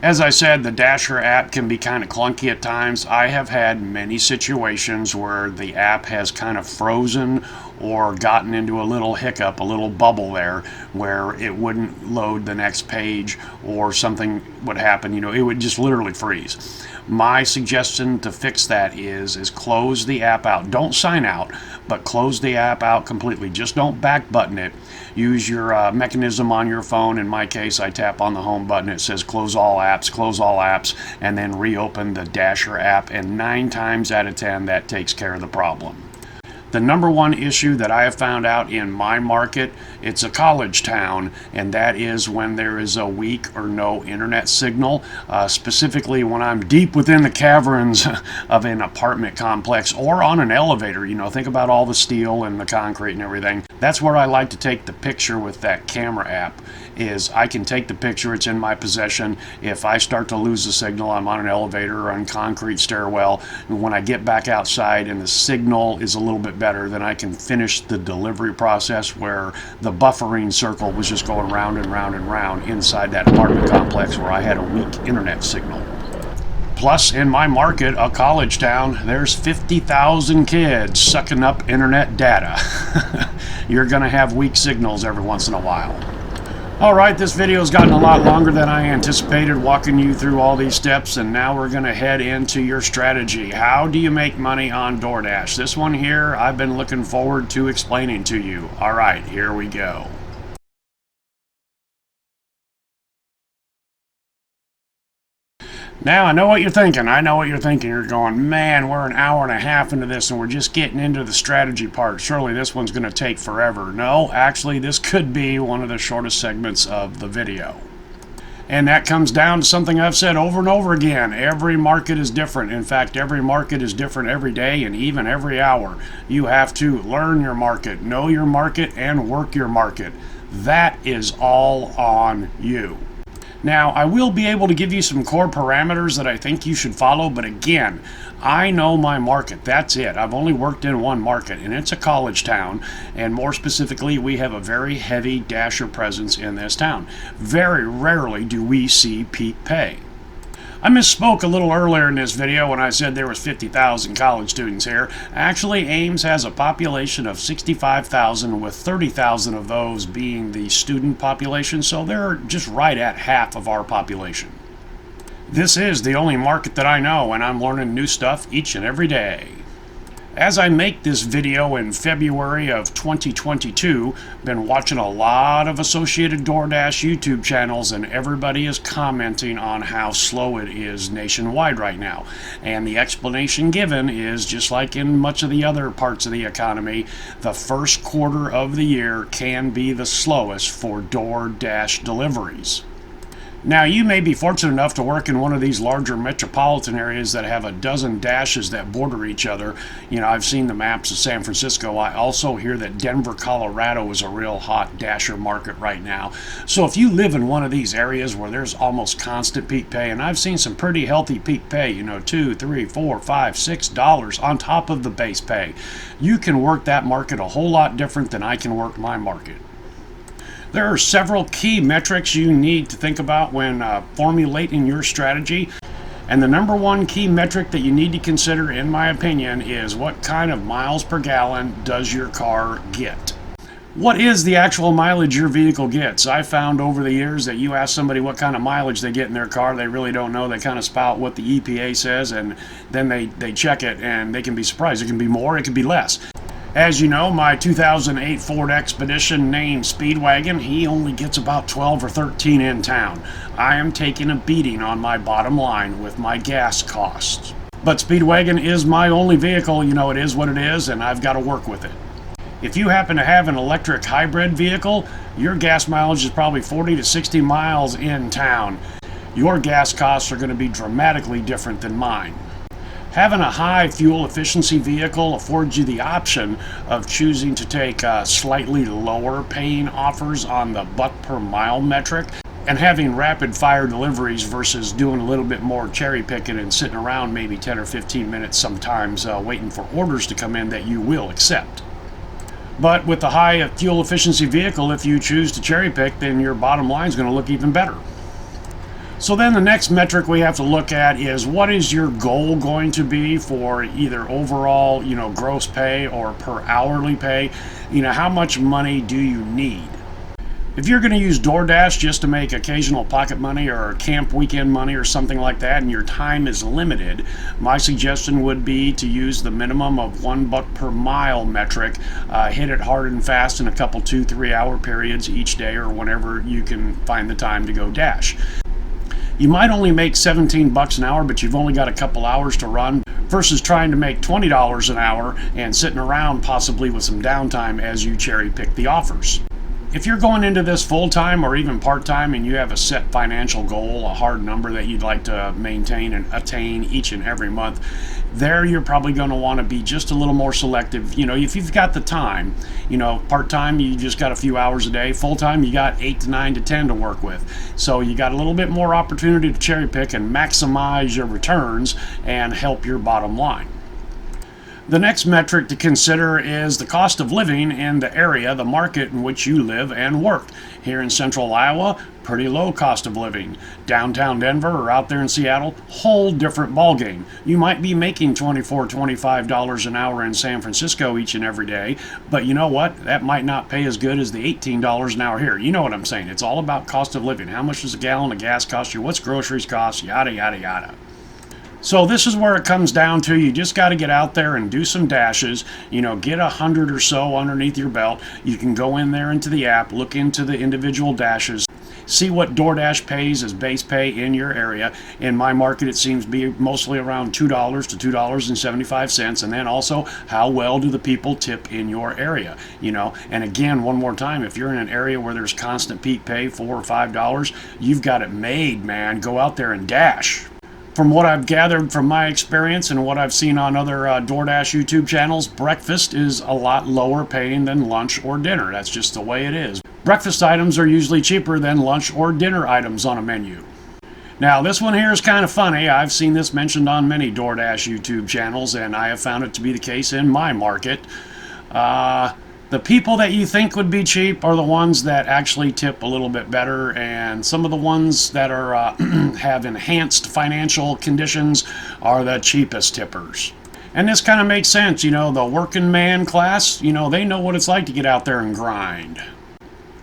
As I said, the Dasher app can be kind of clunky at times. I have had many situations where the app has kind of frozen or gotten into a little hiccup, a little bubble there, where it wouldn't load the next page or something would happen. It would just literally freeze. My suggestion to fix that is close the app out. Don't sign out, but close the app out completely. Just don't back button it. Use your mechanism on your phone. In my case, I tap on the home button. It says close all apps, and then reopen the Dasher app, and 9 times out of 10 that takes care of the problem. The number one issue that I have found out in my market, it's a college town, and that is when there is a weak or no internet signal, specifically when I'm deep within the caverns of an apartment complex or on an elevator. Think about all the steel and the concrete and everything. That's where I like to take the picture with that camera app. Is I can take the picture, it's in my possession. If I start to lose the signal, I'm on an elevator or on concrete stairwell, when I get back outside and the signal is a little bit better, then I can finish the delivery process where the buffering circle was just going round and round and round inside that apartment complex where I had a weak internet signal. Plus, in my market, a college town, there's 50,000 kids sucking up internet data. You're going to have weak signals every once in a while. Alright, this video's gotten a lot longer than I anticipated, walking you through all these steps, and now we're going to head into your strategy. How do you make money on Doordash? This one here, I've been looking forward to explaining to you. Alright, here we go. Now, I know what you're thinking. You're going, man, we're an hour and a half into this and we're just getting into the strategy part. Surely this one's going to take forever. No, actually, this could be one of the shortest segments of the video. And that comes down to something I've said over and over again. Every market is different. In fact, every market is different every day and even every hour. You have to learn your market, know your market, and work your market. That is all on you. Now, I will be able to give you some core parameters that I think you should follow, but again, I know my market. That's it. I've only worked in one market, and it's a college town, and more specifically, we have a very heavy Dasher presence in this town. Very rarely do we see peak pay. I misspoke a little earlier in this video when I said there was 50,000 college students here. Actually, Ames has a population of 65,000, with 30,000 of those being the student population, so they're just right at half of our population. This is the only market that I know, and I'm learning new stuff each and every day. As I make this video in February of 2022, been watching a lot of associated Doordash YouTube channels, and everybody is commenting on how slow it is nationwide right now. And the explanation given is, just like in much of the other parts of the economy, the first quarter of the year can be the slowest for Doordash deliveries. Now, you may be fortunate enough to work in one of these larger metropolitan areas that have a dozen dashes that border each other. You know, I've seen the maps of San Francisco. I also hear that Denver, Colorado is a real hot dasher market right now. So if you live in one of these areas where there's almost constant peak pay, and I've seen some pretty healthy peak pay, you know, $2, $3, $4, $5, $6 on top of the base pay, you can work that market a whole lot different than I can work my market. There are several key metrics you need to think about when formulating your strategy. And the number one key metric that you need to consider, in my opinion, is what kind of miles per gallon does your car get? What is the actual mileage your vehicle gets? I found over the years that you ask somebody what kind of mileage they get in their car, they really don't know. They kind of spout what the EPA says, and then they check it, and they can be surprised. It can be more, it can be less. As you know, my 2008 Ford Expedition named Speedwagon, he only gets about 12 or 13 in town. I am taking a beating on my bottom line with my gas costs. But Speedwagon is my only vehicle. You know, it is what it is, and I've got to work with it. If you happen to have an electric hybrid vehicle, your gas mileage is probably 40 to 60 miles in town. Your gas costs are going to be dramatically different than mine. Having a high fuel efficiency vehicle affords you the option of choosing to take slightly lower paying offers on the buck per mile metric, and having rapid fire deliveries versus doing a little bit more cherry picking and sitting around maybe 10 or 15 minutes sometimes waiting for orders to come in that you will accept. But with the high fuel efficiency vehicle, if you choose to cherry pick, then your bottom line is going to look even better. So then the next metric we have to look at is, what is your goal going to be for either overall, you know, gross pay or per hourly pay? You know, how much money do you need? If you're going to use Doordash just to make occasional pocket money or camp weekend money or something like that, and your time is limited, my suggestion would be to use the minimum of $1 per mile metric. Hit it hard and fast in a couple 2-3 hour periods each day, or whenever you can find the time to go dash. You might only make $17 an hour, but you've only got a couple hours to run, versus trying to make $20 an hour and sitting around possibly with some downtime as you cherry pick the offers. If you're going into this full-time or even part-time and you have a set financial goal, a hard number that you'd like to maintain and attain each and every month, there you're probably going to want to be just a little more selective. You know, if you've got the time, you know, part-time you just got a few hours a day, full-time you got 8 to 9 to 10 to work with. So you got a little bit more opportunity to cherry pick and maximize your returns and help your bottom line. The next metric to consider is the cost of living in the area, the market in which you live and work. Here in central Iowa, pretty low cost of living. Downtown Denver or out there in Seattle, whole different ballgame. You might be making $24, $25 an hour in San Francisco each and every day, but you know what? That might not pay as good as the $18 an hour here. You know what I'm saying? It's all about cost of living. How much does a gallon of gas cost you? What's groceries cost? Yada, yada, yada. So this is where it comes down to. You just got to get out there and do some dashes. You know, get 100 or so underneath your belt. You can go in there into the app, look into the individual dashes, see what Doordash pays as base pay in your area. In my market, it seems to be mostly around $2 to $2.75, and then also how well do the people tip in your area. You know, and again, one more time, if you're in an area where there's constant peak pay, $4 or $5, you've got it made, man. Go out there and dash. From what I've gathered from my experience and what I've seen on other Doordash YouTube channels, breakfast is a lot lower paying than lunch or dinner. That's just the way it is. Breakfast items are usually cheaper than lunch or dinner items on a menu. Now, this one here is kind of funny. I've seen this mentioned on many Doordash YouTube channels, and I have found it to be the case in my market. The people that you think would be cheap are the ones that actually tip a little bit better, and some of the ones that are have enhanced financial conditions are the cheapest tippers. And this kind of makes sense. You know, the working man class, you know, they know what it's like to get out there and grind.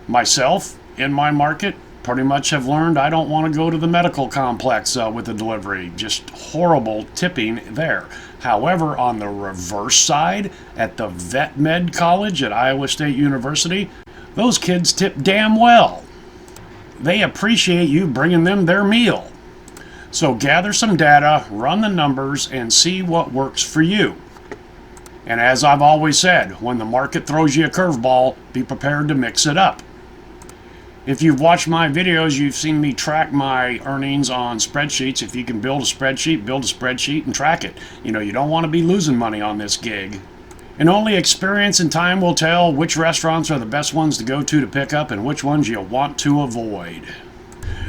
Myself, in my market, pretty much have learned I don't want to go to the medical complex with the delivery. Just horrible tipping there. However, on the reverse side, at the Vet Med College at Iowa State University, those kids tip damn well. They appreciate you bringing them their meal. So gather some data, run the numbers, and see what works for you. And as I've always said, when the market throws you a curveball, be prepared to mix it up. If you've watched my videos, you've seen me track my earnings on spreadsheets. If you can build a spreadsheet and track it. You know, you don't want to be losing money on this gig. And only experience and time will tell which restaurants are the best ones to go to pick up and which ones you want to avoid.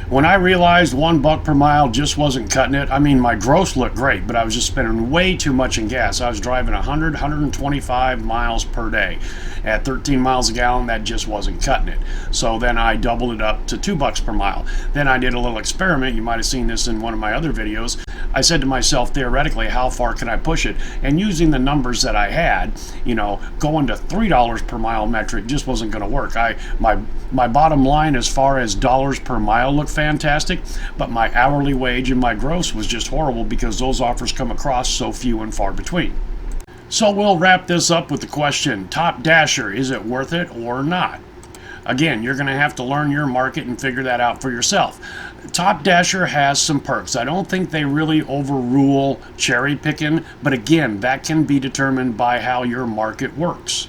When I realized $1 per mile just wasn't cutting it, I mean, my gross looked great, but I was just spending way too much in gas. I was driving 125 miles per day. At 13 miles a gallon, that just wasn't cutting it. So then I doubled it up to $2 per mile. Then I did a little experiment. You might have seen this in one of my other videos. I said to myself, theoretically, how far can I push it? And using the numbers that I had, you know, going to $3 per mile metric just wasn't going to work. My bottom line as far as dollars per mile looked fantastic, but my hourly wage and my gross was just horrible because those offers come across so few and far between. So we'll wrap this up with the question, Top Dasher, is it worth it or not? Again, you're going to have to learn your market and figure that out for yourself. Top Dasher has some perks. I don't think they really overrule cherry picking, but again, that can be determined by how your market works.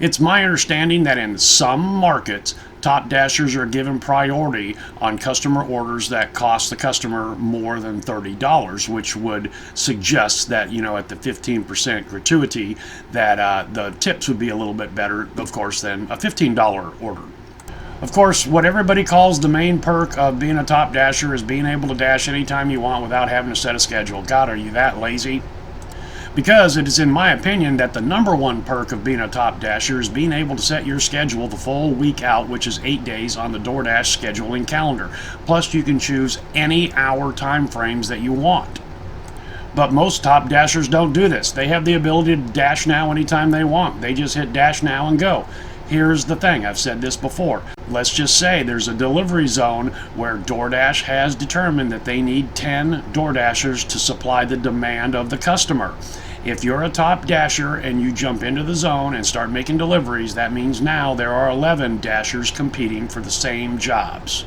It's my understanding that in some markets, Top Dashers are given priority on customer orders that cost the customer more than $30, which would suggest that, you know, at the 15% gratuity, that the tips would be a little bit better, of course, than a $15 order. Of course, what everybody calls the main perk of being a Top Dasher is being able to dash anytime you want without having to set a schedule. God, are you that lazy? Because it is in my opinion that the number one perk of being a Top Dasher is being able to set your schedule the full week out, which is 8 days on the Doordash scheduling calendar. Plus you can choose any hour time frames that you want. But most Top Dashers don't do this. They have the ability to dash now anytime they want. They just hit dash now and go. Here's the thing, I've said this before. Let's just say there's a delivery zone where DoorDash has determined that they need 10 DoorDashers to supply the demand of the customer. If you're a Top Dasher and you jump into the zone and start making deliveries, that means now there are 11 Dashers competing for the same jobs.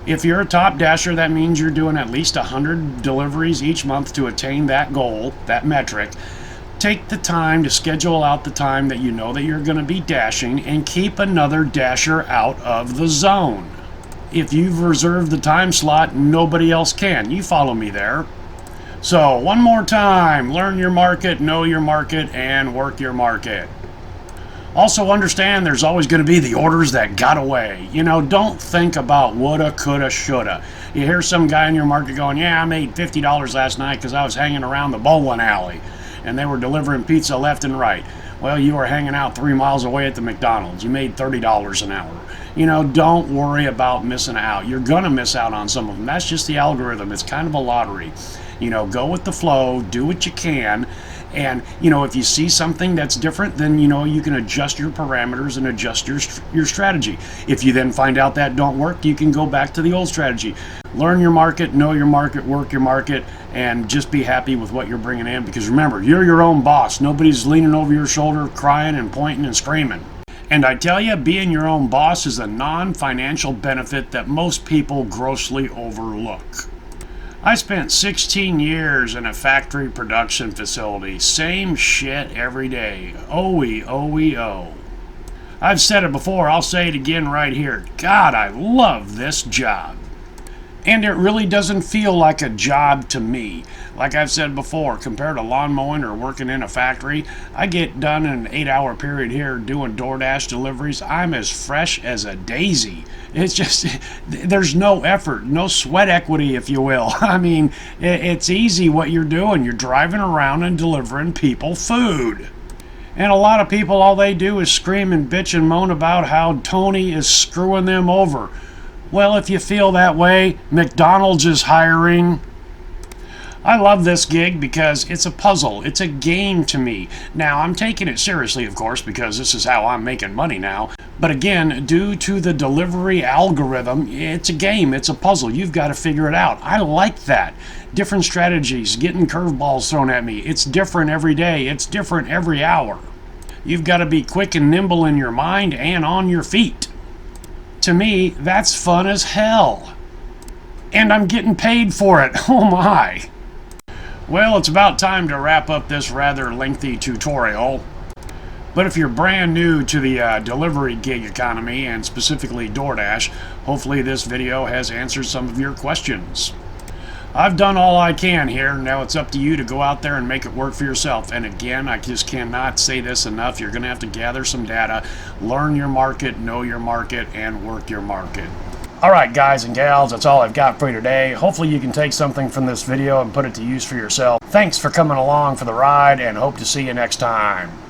If you're a Top Dasher, that means you're doing at least 100 deliveries each month to attain that goal, that metric. Take the time to schedule out the time that you know that you're going to be dashing and keep another Dasher out of the zone. If you've reserved the time slot, nobody else can. You follow me there. So, one more time, learn your market, know your market, and work your market. Also understand there's always going to be the orders that got away. You know, don't think about woulda, coulda, shoulda. You hear some guy in your market going, yeah, I made $50 last night because I was hanging around the bowling alley and they were delivering pizza left and right. Well, you were hanging out 3 miles away at the McDonald's. You made $30 an hour. You know, don't worry about missing out. You're going to miss out on some of them. That's just the algorithm. It's kind of a lottery. You know, go with the flow, do what you can. And, you know, if you see something that's different, then, you know, you can adjust your parameters and adjust your strategy. If you then find out that don't work, you can go back to the old strategy. Learn your market, know your market, work your market, and just be happy with what you're bringing in. Because remember, you're your own boss. Nobody's leaning over your shoulder, crying and pointing and screaming. And I tell you, being your own boss is a non-financial benefit that most people grossly overlook. I spent 16 years in a factory production facility. Same shit every day. OE. I've said it before, I'll say it again right here. God, I love this job. And it really doesn't feel like a job to me. Like I've said before, compared to lawn mowing or working in a factory, I get done in an 8-hour period here doing DoorDash deliveries. I'm as fresh as a daisy. It's just, there's no effort, no sweat equity, if you will. I mean, it's easy what you're doing. You're driving around and delivering people food. And a lot of people, all they do is scream and bitch and moan about how Tony is screwing them over. Well, if you feel that way, McDonald's is hiring. I love this gig because it's a puzzle. It's a game to me. Now, I'm taking it seriously, of course, because this is how I'm making money now. But again, due to the delivery algorithm, it's a game, it's a puzzle. You've got to figure it out. I like that. Different strategies, getting curveballs thrown at me. It's different every day, it's different every hour. You've got to be quick and nimble in your mind and on your feet. To me, that's fun as hell. And I'm getting paid for it. Oh my. Well, it's about time to wrap up this rather lengthy tutorial. But if you're brand new to the delivery gig economy, and specifically DoorDash, hopefully this video has answered some of your questions. I've done all I can here. Now it's up to you to go out there and make it work for yourself. And again, I just cannot say this enough. You're going to have to gather some data, learn your market, know your market, and work your market. Alright guys and gals, that's all I've got for you today. Hopefully you can take something from this video and put it to use for yourself. Thanks for coming along for the ride, and hope to see you next time.